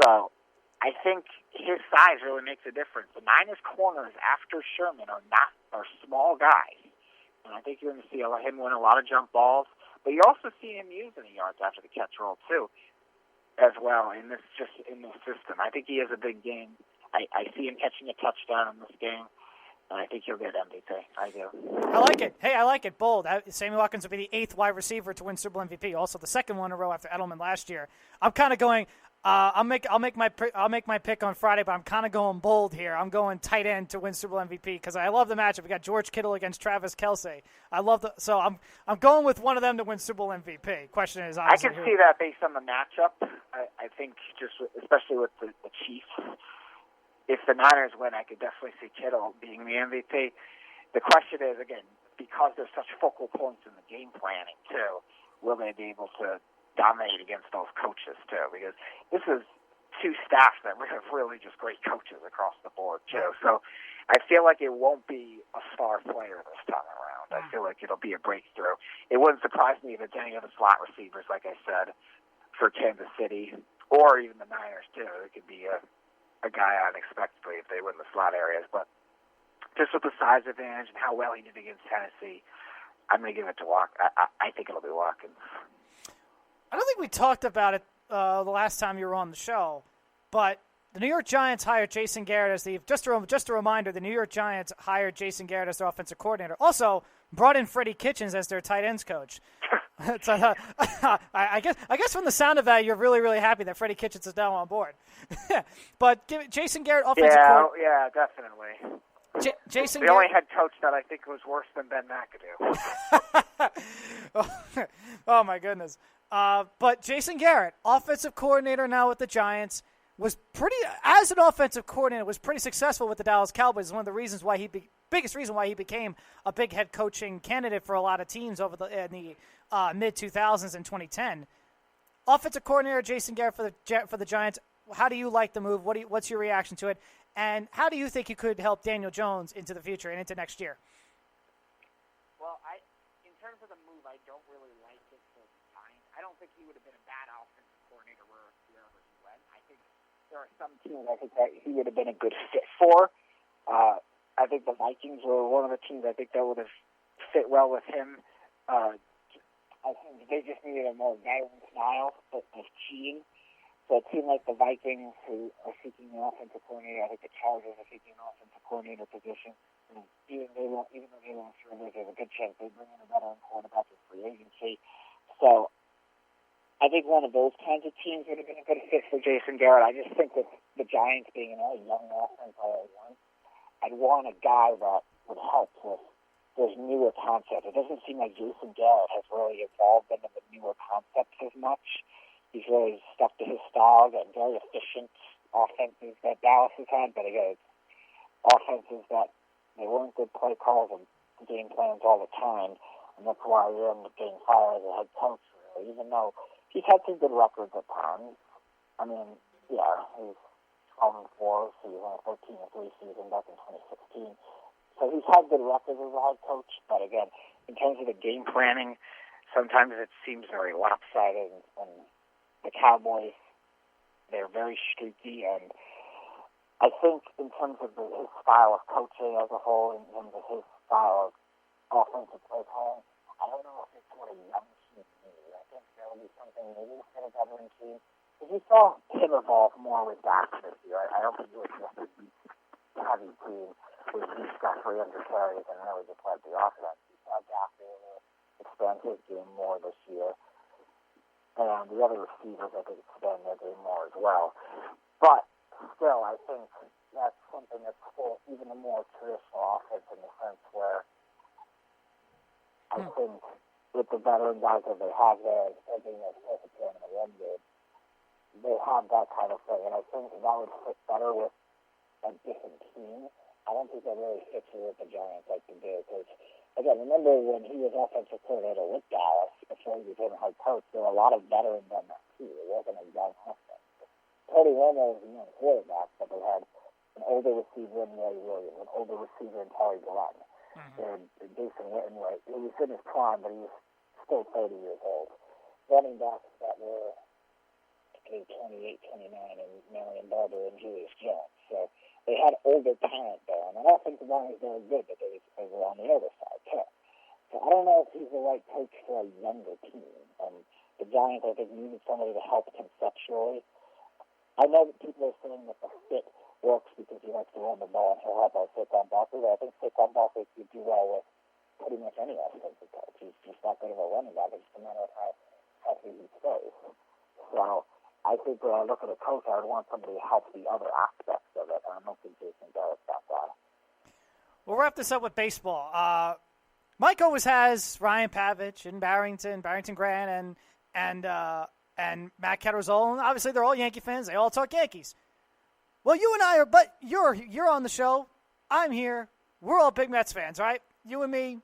So I think his size really makes a difference. The Niners corners after Sherman are small guys, and I think you're going to see him win a lot of jump balls. But you also see him using the yards after the catch roll too, as well in this system. I think he has a big game. I see him catching a touchdown in this game. And I think he'll get MVP. I do. I like it. Hey, I like it. Bold. Sammy Watkins will be the 8th wide receiver to win Super Bowl MVP. Also, the second one in a row after Edelman last year. I'm kind of going. I'll make my pick on Friday, but I'm kind of going bold here. I'm going tight end to win Super Bowl MVP because I love the matchup. We got George Kittle against Travis Kelce. So I'm going with one of them to win Super Bowl MVP. Question is, I can see that based on the matchup. I think especially with the Chiefs. If the Niners win, I could definitely see Kittle being the MVP. The question is, again, because there's such focal points in the game planning, too, will they be able to dominate against those coaches, too? Because this is two staffs that have really just great coaches across the board, too. So I feel like it won't be a star player this time around. I feel like it'll be a breakthrough. It wouldn't surprise me if it's any of the slot receivers, like I said, for Kansas City, or even the Niners, too. It could be a guy unexpectedly if they win the slot areas. But just with the size advantage and how well he did against Tennessee, I'm going to give it to Watkins. I think it'll be Watkins. I don't think we talked about it the last time you were on the show, but the New York Giants hired Jason Garrett as just a reminder, the New York Giants hired Jason Garrett as their offensive coordinator. Also brought in Freddie Kitchens as their tight ends coach. So, I guess from the sound of that, you're really, really happy that Freddie Kitchens is now on board. But Jason Garrett, offensive coordinator. Yeah, definitely. Jason the Garrett, only head coach that I think was worse than Ben McAdoo. Oh, my goodness. But Jason Garrett, offensive coordinator now with the Giants, as an offensive coordinator, was pretty successful with the Dallas Cowboys. It's one of the reasons why biggest reason why he became a big head coaching candidate for a lot of teams over in the mid-2000s and 2010. Offensive coordinator Jason Garrett for the Giants, how do you like the move? What's your reaction to it? And how do you think he could help Daniel Jones into the future and into next year? Well, in terms of the move, I don't really like it for the Giants. I don't think he would have been a bad offensive coordinator wherever he went. I think there are some teams I think that he would have been a good fit for. I think the Vikings were one of the teams I think that would have fit well with him. I think they just needed a more violent style of team. So a team like the Vikings, who are seeking an offensive coordinator, I think the Chargers are seeking an offensive coordinator position. And even though they won't sure there's a good chance they bring in a veteran quarterback in free agency. So I think one of those kinds of teams would have been a good fit for Jason Garrett. I just think with the Giants being an all young offense all at once, I'd want a guy that would help with this newer concept. It doesn't seem like Jason Garrett has really evolved into the newer concepts as much. He's really stuck to his style and very efficient offenses that Dallas has had, but again, it's offenses that they weren't good play calls and game plans all the time, and that's why he ended up getting fired as a head coach, really. exactly. Even though he's had some good records at times. I mean, yeah, he's 12-4 season, 13-3 season back in 2016. So he's had good records as a head coach, but again, in terms of the game planning, sometimes it seems very lopsided, and the Cowboys, they're very streaky, and I think in terms of his style of coaching as a whole, in terms of his style of offensive play calling, I don't know if it's what a young team needs. I think there will be something maybe for a veteran team. Because you saw him evolve more with Dak this year. I don't think it was just a heavy team with these got 300 carries and really just led the offense. You saw Dak be able to expand his game more this year. And the other receivers, I think, expand their game more as well. But still, I think that's something that's still even a more traditional offense in the sense where I think with the veteran guys that they have there, and being a perfect game in the run game, they have that kind of thing. And I think that would fit better with a different team. I don't think that really fits with what the Giants like to do. Because, again, remember when he was offensive coordinator with Dallas, before he became a head coach, there were a lot of veterans on that team. It wasn't a young offense. Tony Romo was a young quarterback, but they had an older receiver in Ray Williams, an older receiver in Terry Glenn. They had Jason Witten, he was in his prime, but he was still 30 years old. Running backs that were 28, 29, and Marion Barber and Julius Jones. So they had older talent there, and I don't think the line was very good, but they were on the other side, too. So I don't know if he's the right coach for a younger team. And the Giants, I think, needed somebody to help conceptually. I know that people are saying that the fit works because he likes to run the ball and he'll help out Saquon Barkley, but I think Saquon Barkley could do well with pretty much any offensive coach. He's just not good of a running back. It's just a matter of how healthy he stays. So I think when I look at a coach, I would want somebody to help the other aspects of it, and I don't think Jason Garrett's that guy. We'll wrap this up with baseball. Mike always has Ryan Pavich and Barrington Grant, and Matt Ketterzol, and obviously they're all Yankee fans. They all talk Yankees. Well, you and I are, but you're on the show. I'm here. We're all big Mets fans, right? You and me,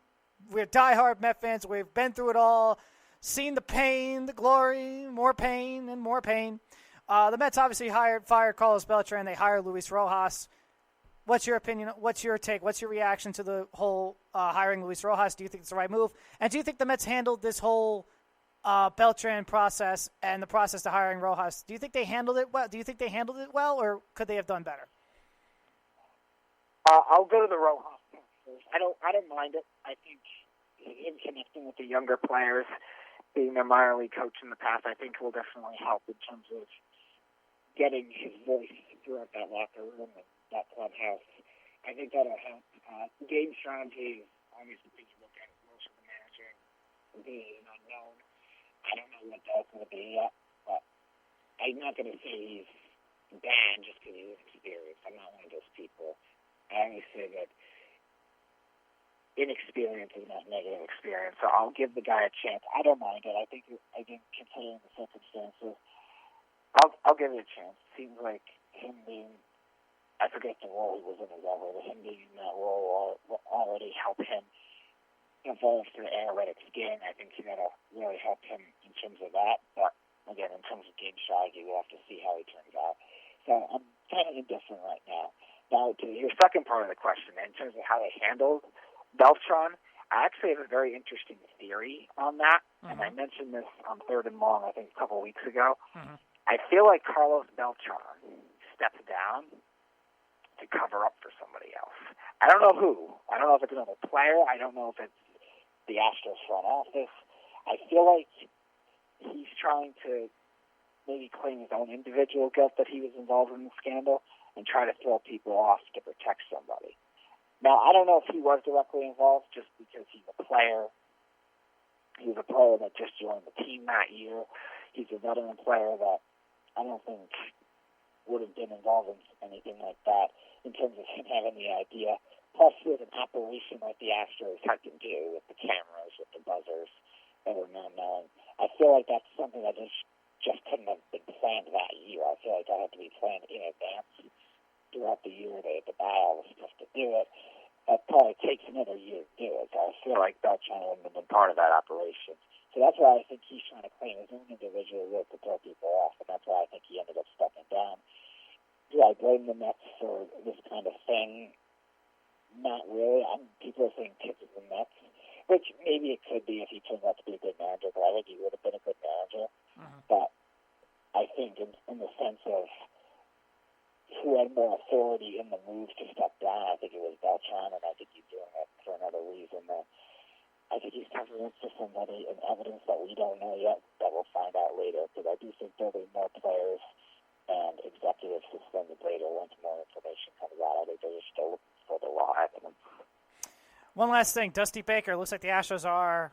we're diehard Met fans. We've been through it all, seen the pain, the glory, more pain and more pain. The Mets obviously fired Carlos Beltran. They hired Luis Rojas. What's your opinion? What's your take? What's your reaction to the whole hiring Luis Rojas? Do you think it's the right move? And do you think the Mets handled this whole Beltran process and the process to hiring Rojas? Do you think they handled it well? Or could they have done better? I'll go to the Rojas first. I don't mind it. I think him connecting with the younger players, being their minor league coach in the past, I think will definitely help in terms of getting his voice throughout that locker room and that clubhouse. I think that'll help. Game strategy is obviously things you look at as most of the manager being an unknown. I don't know what that's going to be yet, but I'm not going to say he's bad just because he's experienced. I'm not one of those people. I always say that inexperience is not negative experience, so I'll give the guy a chance. I don't mind it. I think considering the circumstances, I'll give it a chance. Seems like him being, I forget the role he was in exactly, but him being in that role will already help him evolve through analytics game. I think that'll really help him in terms of that. But again, in terms of game strategy, we'll have to see how he turns out. So I'm kind of indifferent right now. Now, to your second part of the question, in terms of how they handled Beltran, I actually have a very interesting theory on that, and I mentioned this on Third and Long, I think, a couple of weeks ago. I feel like Carlos Beltran stepped down to cover up for somebody else. I don't know who. I don't know if it's another player. I don't know if it's the Astros front office. I feel like he's trying to maybe claim his own individual guilt that he was involved in the scandal and try to throw people off to protect somebody. Now, I don't know if he was directly involved just because he's a player. He was a player that just joined the team that year. He's a veteran player that I don't think would have been involved in anything like that in terms of him having the idea. Plus, with an operation like the Astros had to do with the cameras, with the buzzers that were not known, I feel like that's something that just couldn't have been planned that year. I feel like that had to be planned in advance throughout the year. They had to buy all the stuff to do it. That probably takes another year to do it. So I feel like Beltran wouldn't have been part of that operation. So that's why I think he's trying to claim his own individual work to throw people off, and that's why I think he ended up stepping down. Do I blame the Mets for this kind of thing? Not really. People are saying tip of the Mets, which maybe it could be if he turned out to be a good manager, but I think he would have been a good manager. But I think in the sense of who had more authority in the move to step down, I think it was Beltran, and I think he's doing it for another reason. I think he's covering for somebody and evidence that we don't know yet that we'll find out later, because I do think there'll be more players and executives suspended later once more information comes out. I think they're still looking for the law evidence. One last thing, Dusty Baker. Looks like the Astros are.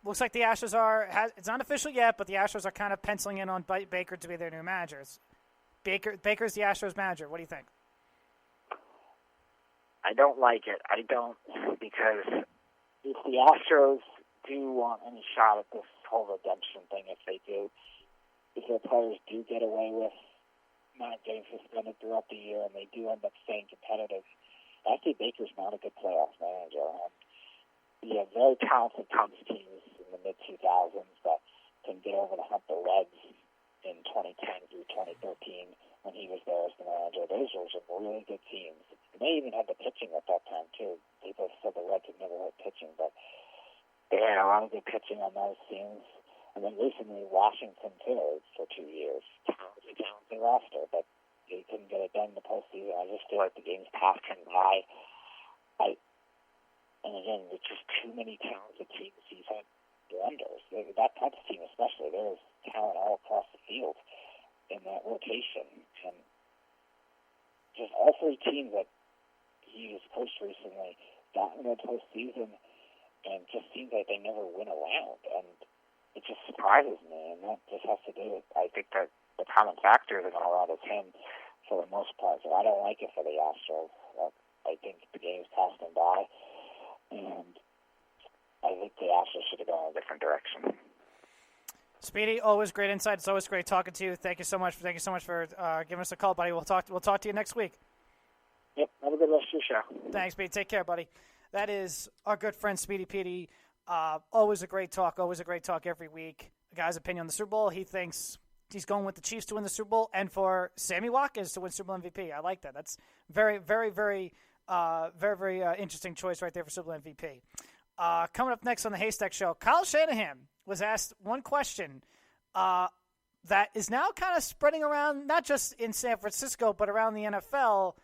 It's not official yet, but the Astros are kind of penciling in on Baker to be their new managers. Baker's the Astros manager. What do you think? I don't like it. Because if the Astros do want any shot at this whole redemption thing, if their players do get away with not getting suspended throughout the year and they do end up staying competitive, I think Baker's not a good playoff manager. You have very talented Cubs teams in the mid-2000s that can get over the hump the Reds in 2010 through 2013 when he was there as the manager. Those were some really good teams. And they even had the pitching at that time, too. People said the Reds had never had pitching, but they had a lot of good pitching on those teams. And then recently, Washington, too, for 2 years. Talented roster, but they couldn't get it done in the postseason. I just feel like the game's passed him by. And again, there's just too many talented teams. He's had blunders. That Cubs team especially, there was talent all across the field in that rotation. And just all three teams that he was coached recently got in the postseason and just seems like they never win a round. And it just surprises me. And that just has to do with, I think that the common factor is going around is him for the most part. So I don't like it for the Astros. I think the game's passed him by. And I think the Astros should have gone in a different direction. Speedy, always great insight. It's always great talking to you. Thank you so much. Thank you so much for giving us a call, buddy. We'll talk to you next week. Yep. Have a good rest of your show. Thanks, Speedy. Take care, buddy. That is our good friend Speedy Petey. Always a great talk. Always a great talk every week. The guy's opinion on the Super Bowl. He thinks he's going with the Chiefs to win the Super Bowl and for Sammy Watkins to win Super Bowl MVP. I like that. That's very, very, very interesting choice right there for Super Bowl MVP. Coming up next on the Haystack Show, Kyle Shanahan was asked one question that is now kind of spreading around, not just in San Francisco, but around the NFL.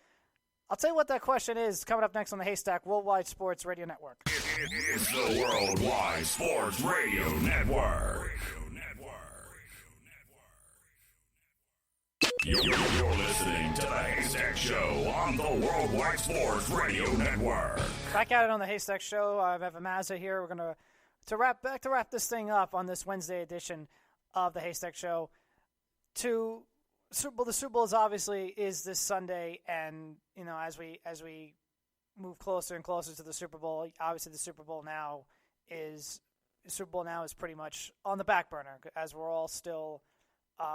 I'll tell you what that question is coming up next on the Haystack Worldwide Sports Radio Network. It's the Worldwide Sports Radio Network. You're listening to the Haystack Show on the Worldwide Sports Radio Network. Back at it on the Haystack Show. I have a Mazza here. We're going to wrap this thing up on this Wednesday edition of the Haystack Show. The Super Bowl is this Sunday, and as we move closer and closer to the Super Bowl, obviously the Super Bowl now is pretty much on the back burner as we're all still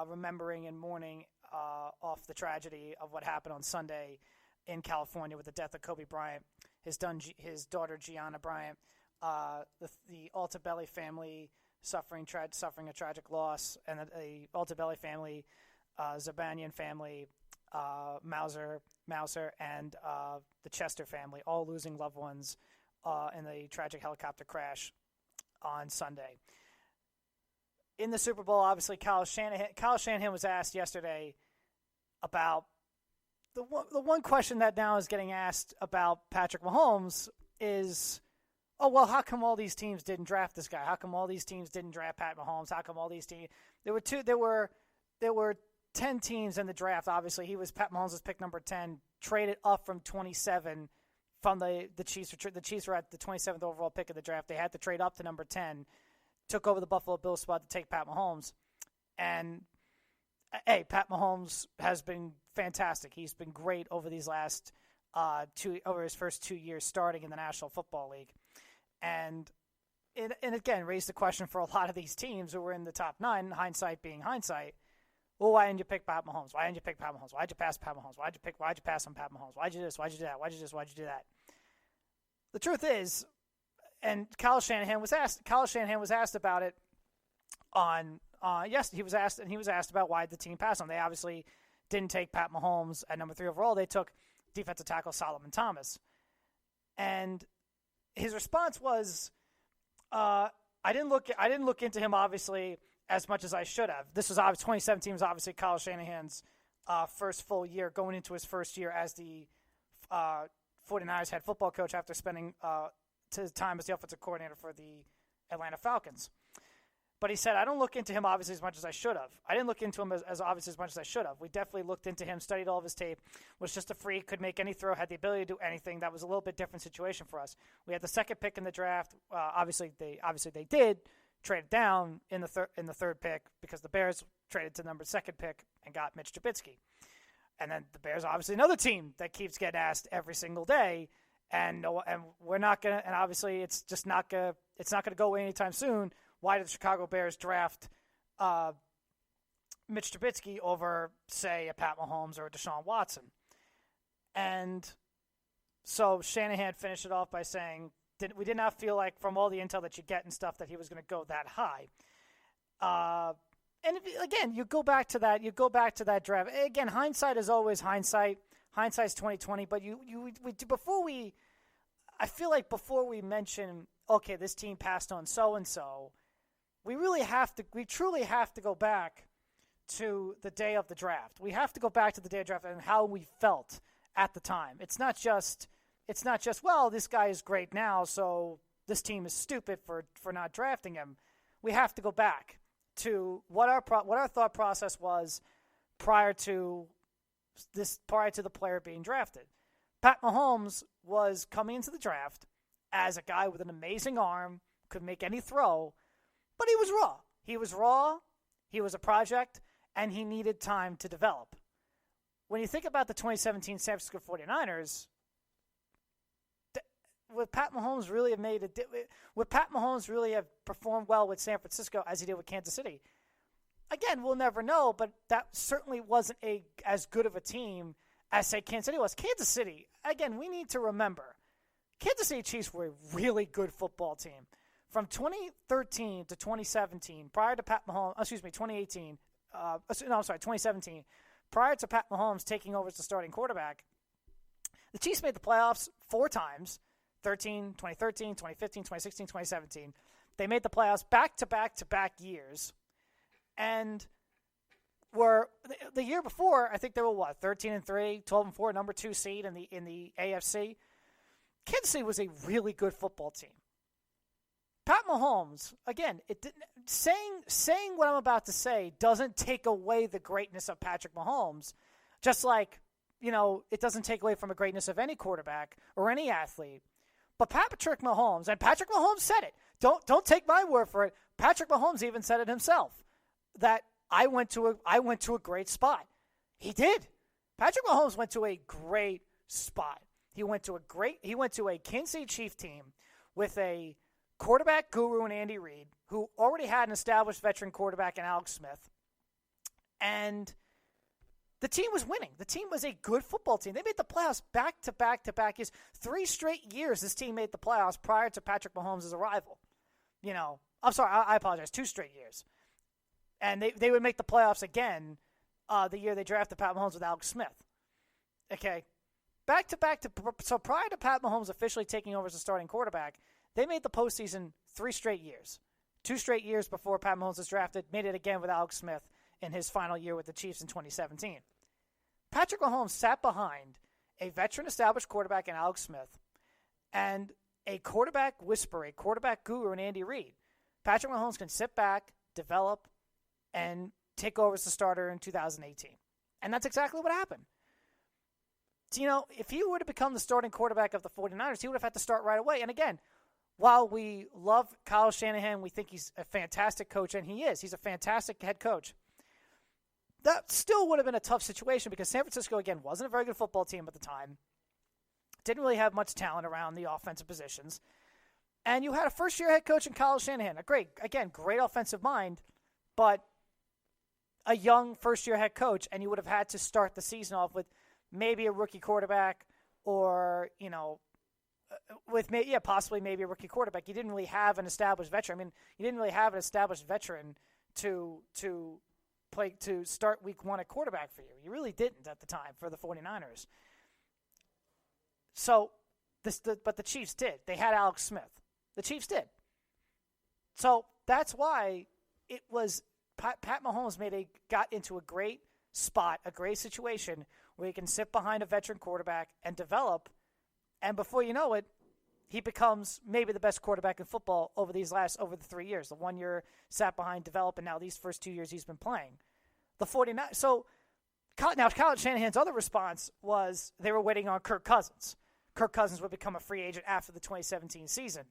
remembering and mourning off the tragedy of what happened on Sunday in California with the death of Kobe Bryant, his daughter Gianna Bryant, the Altobelli family suffering a tragic loss, and the Altobelli family, Zabanian family, Mauser, and the Chester family, all losing loved ones in the tragic helicopter crash on Sunday. In the Super Bowl, obviously, Kyle Shanahan was asked yesterday about the one question that now is getting asked about Patrick Mahomes is, how come all these teams didn't draft this guy? How come all these teams didn't draft Pat Mahomes? How come all these teams? There were 10 teams in the draft. Obviously, Pat Mahomes was pick number 10, traded up from 27 from the Chiefs. The Chiefs were at the 27th overall pick of the draft. They had to trade up to number 10. Took over the Buffalo Bills spot to take Pat Mahomes. And, hey, Pat Mahomes has been fantastic. He's been great over these last over his first 2 years starting in the National Football League. And again, raised the question for a lot of these teams who were in the top 9, hindsight being hindsight. Well, why didn't you pick Pat Mahomes? Why didn't you pick Pat Mahomes? Why'd you pass Pat Mahomes? Why'd you pass on Pat Mahomes? Why'd you do this? Why'd you do that? Why'd you do this? Why'd you do that? The truth is, and Kyle Shanahan was asked about it. Yes, he was asked about why the team passed on. They obviously didn't take Pat Mahomes at number 3 overall. They took defensive tackle Solomon Thomas. And his response was, I didn't look into him obviously as much as I should have. This was obviously 2017 was obviously Kyle Shanahan's first full year, going into his first year as the 49ers head football coach after spending his time as the offensive coordinator for the Atlanta Falcons. But he said, I don't look into him obviously as much as I should have. I didn't look into him as obviously as much as I should have. We definitely looked into him, studied all of his tape, was just a freak, could make any throw, had the ability to do anything. That was a little bit different situation for us. We had the second pick in the draft. Obviously they did trade down in the third pick because the Bears traded to the second pick and got Mitch Trubisky. And then the Bears, obviously another team that keeps getting asked every single day, and we're not gonna. And obviously, it's just not gonna. It's not gonna go away anytime soon. Why did the Chicago Bears draft Mitch Trubisky over, say, a Pat Mahomes or a Deshaun Watson? And so Shanahan finished it off by saying, we did not feel like, from all the intel that you get and stuff, that he was going to go that high. And again, you go back to that draft. Again, hindsight is always hindsight. Hindsight's 20/20. But I feel like before we mention, okay, this team passed on so and so, we truly have to go back to the day of the draft. We have to go back to the day of the draft and how we felt at the time. It's not just, well, this guy is great now, so this team is stupid for not drafting him. We have to go back to what our thought process was prior to the player being drafted. Pat Mahomes was coming into the draft as a guy with an amazing arm, could make any throw, but he was raw. He was a project, and he needed time to develop. When you think about the 2017 San Francisco 49ers, would Pat Mahomes really have performed well with San Francisco as he did with Kansas City? Again, we'll never know, but that certainly wasn't as good of a team as, say, Kansas City was. Kansas City, again, we need to remember, Kansas City Chiefs were a really good football team. From 2013 to 2017, prior to Pat Mahomes, 2017, prior to Pat Mahomes taking over as the starting quarterback, the Chiefs made the playoffs 4 times, 2013, 2015, 2016, 2017. They made the playoffs back-to-back years, and were the year before, I think they were 13-3, 12-4, number 2 seed in the AFC. Kansas City was a really good football team. Pat Mahomes, again, saying what I'm about to say doesn't take away the greatness of Patrick Mahomes, just like, it doesn't take away from the greatness of any quarterback or any athlete. But Patrick Mahomes, and Patrick Mahomes said it. Don't take my word for it. Patrick Mahomes even said it himself, that I went to a great spot. He did. Patrick Mahomes went to a great spot. He went to a Kansas City Chiefs team with a quarterback guru in Andy Reid, who already had an established veteran quarterback in Alex Smith. And the team was winning. The team was a good football team. They made the playoffs back-to-back years. 3 straight years this team made the playoffs prior to Patrick Mahomes' arrival. I'm sorry, I apologize, 2 straight years. And they would make the playoffs again the year they drafted Pat Mahomes with Alex Smith. Okay. So prior to Pat Mahomes officially taking over as the starting quarterback, they made the postseason 3 straight years. 2 straight years before Pat Mahomes was drafted, made it again with Alex Smith in his final year with the Chiefs in 2017. Patrick Mahomes sat behind a veteran established quarterback in Alex Smith and a quarterback whisperer, a quarterback guru in Andy Reid. Patrick Mahomes can sit back, develop, and take over as the starter in 2018. And that's exactly what happened. So, if he were to become the starting quarterback of the 49ers, he would have had to start right away. And again, while we love Kyle Shanahan, we think he's a fantastic coach, and he is. He's a fantastic head coach. That still would have been a tough situation because San Francisco, again, wasn't a very good football team at the time. Didn't really have much talent around the offensive positions. And you had a first-year head coach in Kyle Shanahan. Great offensive mind, but a young first-year head coach, and you would have had to start the season off with maybe a rookie quarterback or, possibly maybe a rookie quarterback. You didn't really have an established veteran. You didn't really have an established veteran to start week 1 at quarterback for you. You really didn't at the time for the 49ers. So, but the Chiefs did. They had Alex Smith. The Chiefs did. So that's why it was Pat Mahomes got into a great spot, a great situation where he can sit behind a veteran quarterback and develop. And before you know it, he becomes maybe the best quarterback in football over the 3 years. The 1 year sat behind, developed, and now these first 2 years he's been playing. The 49ers. So now Kyle Shanahan's other response was they were waiting on Kirk Cousins. Kirk Cousins would become a free agent after the 2017 season.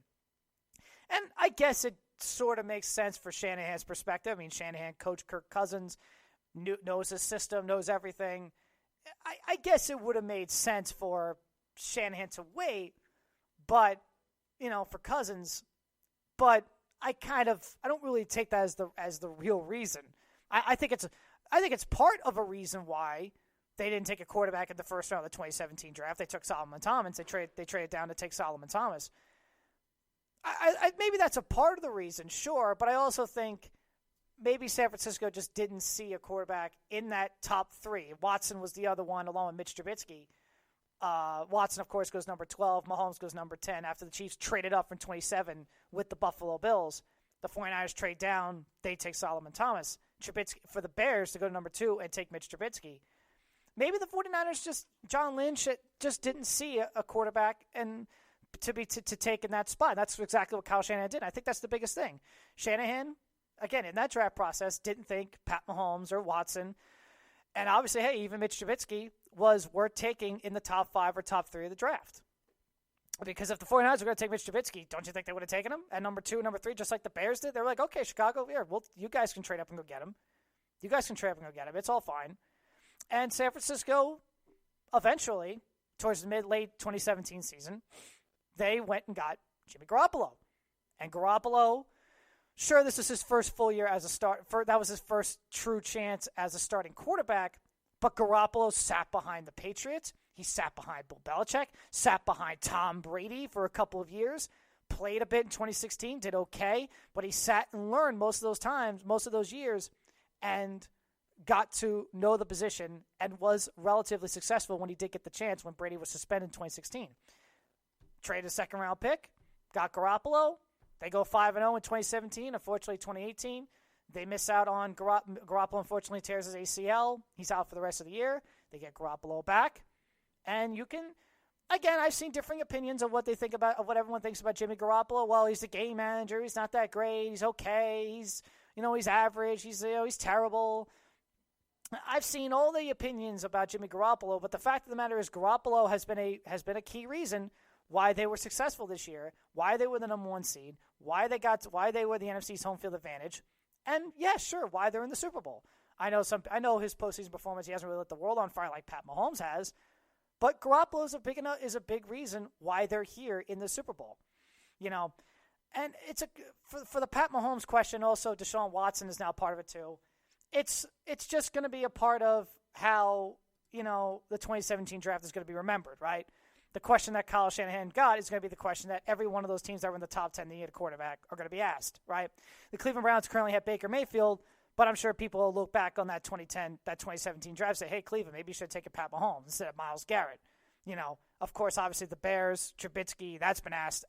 And I guess it sort of makes sense for Shanahan's perspective. I mean, Shanahan coached Kirk Cousins, knows his system, knows everything. I guess it would have made sense for Shanahan to wait, but, for Cousins. But I don't really take that as the real reason. I think it's part of a reason why they didn't take a quarterback in the first round of the 2017 draft. They took Solomon Thomas. They traded down to take Solomon Thomas. Maybe that's a part of the reason, sure, but I also think maybe San Francisco just didn't see a quarterback in that top 3. Watson was the other one, along with Mitch Trubisky. Watson, of course, goes number 12. Mahomes goes number 10 after the Chiefs traded up from 27 with the Buffalo Bills. The 49ers trade down. They take Solomon Thomas. Trubisky for the Bears to go to number 2 and take Mitch Trubisky. Maybe the 49ers John Lynch just didn't see a quarterback and to take in that spot. That's exactly what Kyle Shanahan did. I think that's the biggest thing. Shanahan, again, in that draft process, didn't think Pat Mahomes or Watson, and obviously, hey, even Mitch Trubisky was worth taking in the top 5 or top 3 of the draft. Because if the 49ers were going to take Mitch Trubisky, don't you think they would have taken him at number 2, number 3, just like the Bears did? They were like, okay, Chicago, here, you guys can trade up and go get him. It's all fine. And San Francisco, eventually, towards the late 2017 season, they went and got Jimmy Garoppolo. And Garoppolo, sure, this is his first full year as a start. That was his first true chance as a starting quarterback. But Garoppolo sat behind the Patriots. He sat behind Bill Belichick, sat behind Tom Brady for a couple of years, played a bit in 2016, did okay, but he sat and learned most of those years, and got to know the position and was relatively successful when he did get the chance when Brady was suspended in 2016. Traded a second-round pick, got Garoppolo. They go 5-0 in 2017. Unfortunately, 2018, they miss out on Garoppolo. Unfortunately, tears his ACL. He's out for the rest of the year. They get Garoppolo back. And you can, again, I've seen differing opinions of what everyone thinks about Jimmy Garoppolo. Well, he's a game manager. He's not that great. He's okay. He's average. He's terrible. I've seen all the opinions about Jimmy Garoppolo, but the fact of the matter is Garoppolo has been a key reason why they were successful this year, why they were the number 1 seed, why they were the NFC's home field advantage, and yeah, sure, why they're in the Super Bowl. I know his postseason performance, he hasn't really lit the world on fire like Pat Mahomes has, but Garoppolo is a big reason why they're here in the Super Bowl. And it's for the Pat Mahomes question also, Deshaun Watson is now part of it too. It's just going to be a part of how, the 2017 draft is going to be remembered, right? The question that Kyle Shanahan got is going to be the question that every one of those teams that were in the top 10 that need a quarterback are going to be asked, right? The Cleveland Browns currently have Baker Mayfield, but I'm sure people will look back on that 2017 draft and say, hey, Cleveland, maybe you should take a Pat Mahomes instead of Myles Garrett. Of course, obviously the Bears, Trubisky, that's been asked,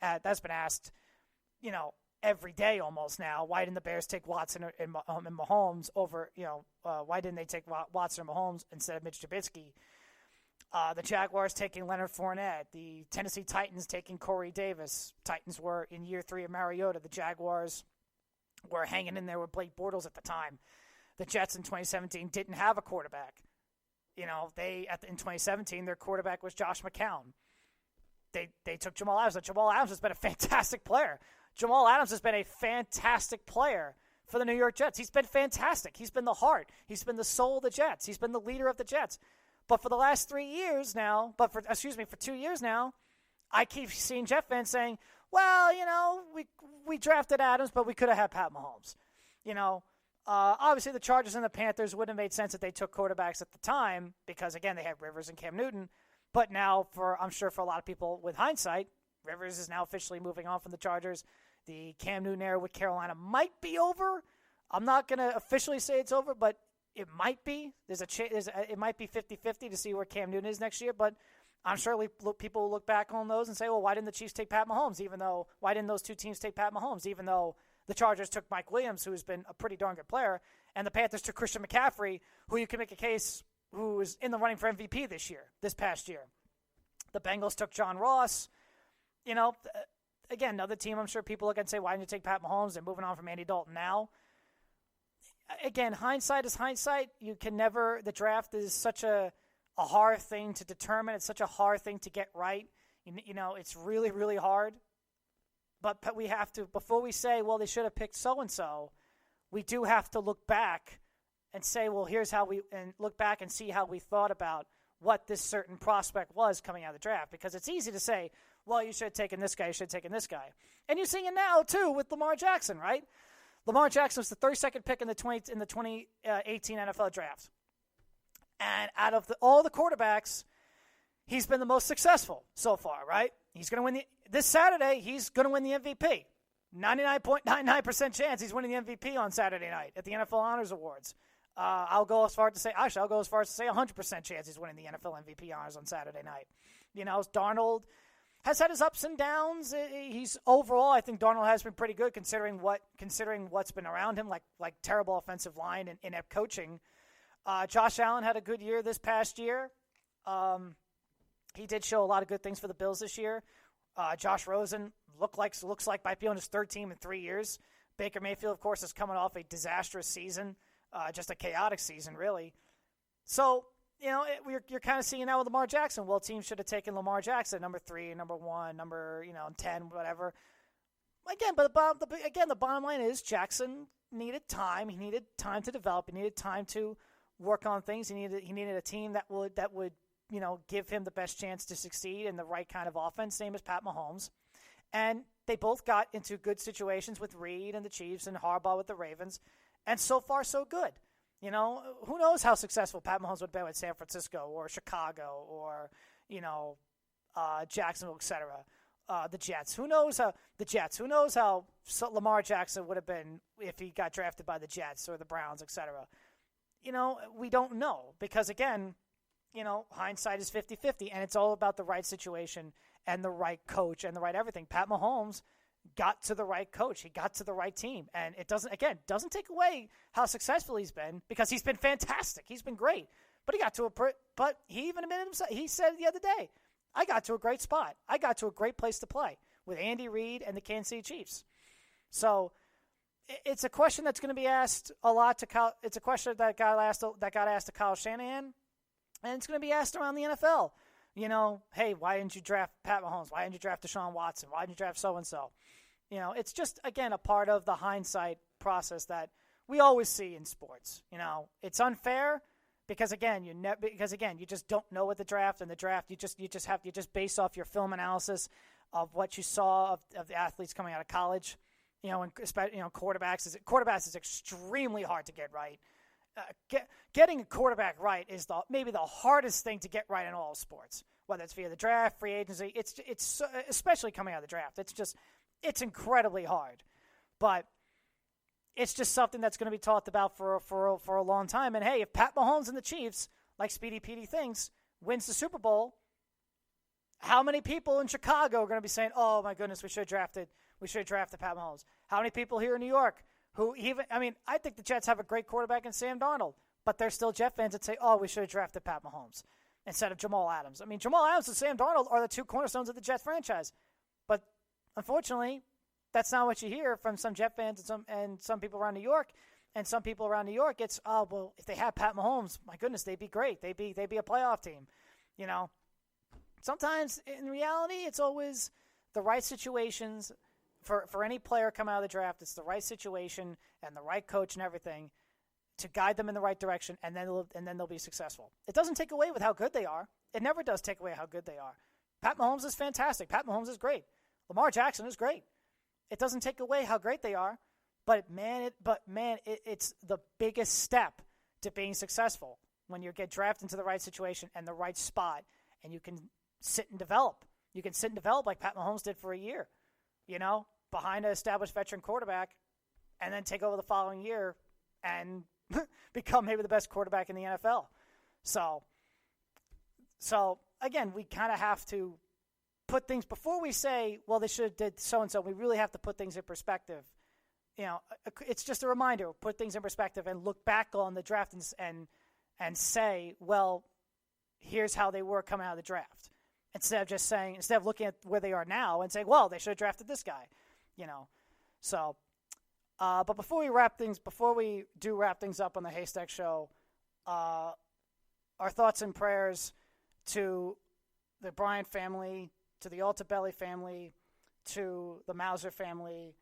every day almost now. Why didn't the Bears take Watson and Mahomes over, why didn't they take Watson or Mahomes instead of Mitch Trubisky? The Jaguars taking Leonard Fournette. The Tennessee Titans taking Corey Davis. Titans were in year 3 of Mariota. The Jaguars were hanging in there with Blake Bortles at the time. The Jets in 2017 didn't have a quarterback. In 2017, their quarterback was Josh McCown. They took Jamal Adams. Jamal Adams has been a fantastic player. Jamal Adams has been a fantastic player for the New York Jets. He's been fantastic. He's been the heart. He's been the soul of the Jets. He's been the leader of the Jets. But for the last 3 years now, for 2 years now, I keep seeing Jet fans saying, well, we drafted Adams, but we could have had Pat Mahomes. Obviously the Chargers and the Panthers wouldn't have made sense if they took quarterbacks at the time because, again, they had Rivers and Cam Newton. But now, I'm sure for a lot of people with hindsight, Rivers is now officially moving on from the Chargers. The Cam Newton era with Carolina might be over. I'm not going to officially say it's over, but it might be. It might be 50-50 to see where Cam Newton is next year, but I'm sure people will look back on those and say, well, why didn't the Chiefs take Pat Mahomes, why didn't those two teams take Pat Mahomes, even though the Chargers took Mike Williams, who's been a pretty darn good player, and the Panthers took Christian McCaffrey, who you can make a case who is in the running for MVP this past year. The Bengals took John Ross. Again, another team, I'm sure people look and say, why didn't you take Pat Mahomes? They're moving on from Andy Dalton now. Again, hindsight is hindsight. You can never, the draft is such a hard thing to determine. It's such a hard thing to get right. It's really, really hard. But we have to, before we say, well, they should have picked so-and-so, we do have to look back and say, well, and look back and see how we thought about what this certain prospect was coming out of the draft. Because it's easy to say, well, you should have taken this guy, you should have taken this guy. And you're seeing it now, too, with Lamar Jackson, right? Lamar Jackson was the 32nd pick in the 2018 NFL draft. And out of all the quarterbacks, he's been the most successful so far, right? He's going to win this Saturday, he's going to win the MVP. 99.99% chance he's winning the MVP on Saturday night at the NFL Honors Awards. I'll go as far as to say 100% chance he's winning the NFL MVP honors on Saturday night. Darnold has had his ups and downs. He's overall, I think Darnold has been pretty good considering what's been around him, like terrible offensive line and inept coaching. Josh Allen had a good year this past year. He did show a lot of good things for the Bills this year. Josh Rosen looks like might be on his third team in 3 years. Baker Mayfield, of course, is coming off a disastrous season, just a chaotic season, really. So, you're kind of seeing now with Lamar Jackson. Well, teams should have taken Lamar Jackson, number 3, number 1, number 10, whatever. Again, but the bottom line is Jackson needed time. He needed time to develop. He needed time to work on things. He needed a team that would give him the best chance to succeed in the right kind of offense, same as Pat Mahomes. And they both got into good situations with Reed and the Chiefs and Harbaugh with the Ravens. And so far, so good. Who knows how successful Pat Mahomes would be with San Francisco or Chicago or, Jacksonville, etc. The Jets. Who knows how Lamar Jackson would have been if he got drafted by the Jets or the Browns, etc. We don't know because, again, hindsight is 50-50, and it's all about the right situation and the right coach and the right everything. Pat Mahomes got to the right coach. He got to the right team. And it doesn't take away how successful he's been because he's been fantastic. He's been great. But he even admitted himself, he said the other day, I got to a great spot. I got to a great place to play with Andy Reid and the Kansas City Chiefs. So it's a question that's going to be asked a lot to Kyle. It's a question that got asked to Kyle Shanahan. And it's going to be asked around the NFL. Hey, why didn't you draft Pat Mahomes? Why didn't you draft Deshaun Watson? Why didn't you draft so-and-so? It's just, again, a part of the hindsight process that we always see in sports. It's unfair because, again, you just don't know what the draft, and the draft, you just base off your film analysis of what you saw of the athletes coming out of college. Quarterbacks is extremely hard to get right. Getting a quarterback right is maybe the hardest thing to get right in all of sports, whether it's via the draft, free agency. It's especially coming out of the draft. It's incredibly hard, but it's just something that's going to be talked about for a long time. And hey, if Pat Mahomes and the Chiefs, like Speedy Petey thinks, wins the Super Bowl, how many people in Chicago are going to be saying, "Oh my goodness, we should have drafted Pat Mahomes"? How many people here in New York? I think the Jets have a great quarterback in Sam Darnold, but there's still Jet fans that say, oh, we should have drafted Pat Mahomes instead of Jamal Adams. Jamal Adams and Sam Darnold are the two cornerstones of the Jets franchise. But unfortunately, that's not what you hear from some Jet fans and some people around New York. And some people around New York, it's, oh, well, if they had Pat Mahomes, my goodness, they'd be great. They'd be a playoff team. Sometimes in reality, it's always the right situations. For any player coming out of the draft, it's the right situation and the right coach and everything to guide them in the right direction, and then they'll be successful. It doesn't take away with how good they are. It never does take away how good they are. Pat Mahomes is fantastic. Pat Mahomes is great. Lamar Jackson is great. It doesn't take away how great they are, but it's the biggest step to being successful when you get drafted into the right situation and the right spot, and you can sit and develop. You can sit and develop like Pat Mahomes did for a year. Behind an established veteran quarterback, and then take over the following year and become maybe the best quarterback in the NFL. So again, we kind of have to put things, before we say, well, they should have did so-and-so, we really have to put things in perspective. You know, it's just a reminder, put things in perspective and look back on the draft and say, well, here's how they were coming out of the draft. Instead of looking at where they are now and saying, well, they should have drafted this guy, you know. So, but before we wrap things up on the Haystack Show, our thoughts and prayers to the Bryant family, to the Altabelli family, to the Mauser family,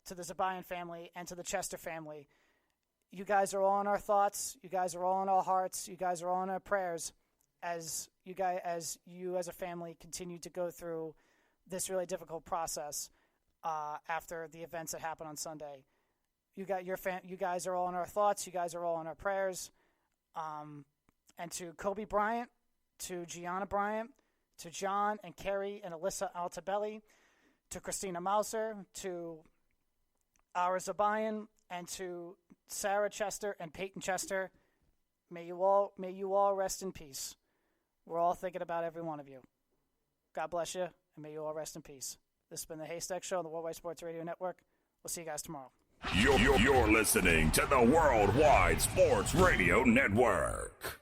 to the Zabayan family, and to the Chester family. You guys are all in our thoughts. You guys are all in our hearts. You guys are all in our prayers as you as a family continue to go through this really difficult process after the events that happened on Sunday. You guys are all in our thoughts. You guys are all in our prayers. And to Kobe Bryant, to Gianna Bryant, to John and Kerry and Alyssa Altabelli, to Christina Mauser, to Ara Zabayan, and to Sarah Chester and Peyton Chester, may you all rest in peace. We're all thinking about every one of you. God bless you, and may you all rest in peace. This has been the Haystack Show on the Worldwide Sports Radio Network. We'll see you guys tomorrow. You're listening to the Worldwide Sports Radio Network.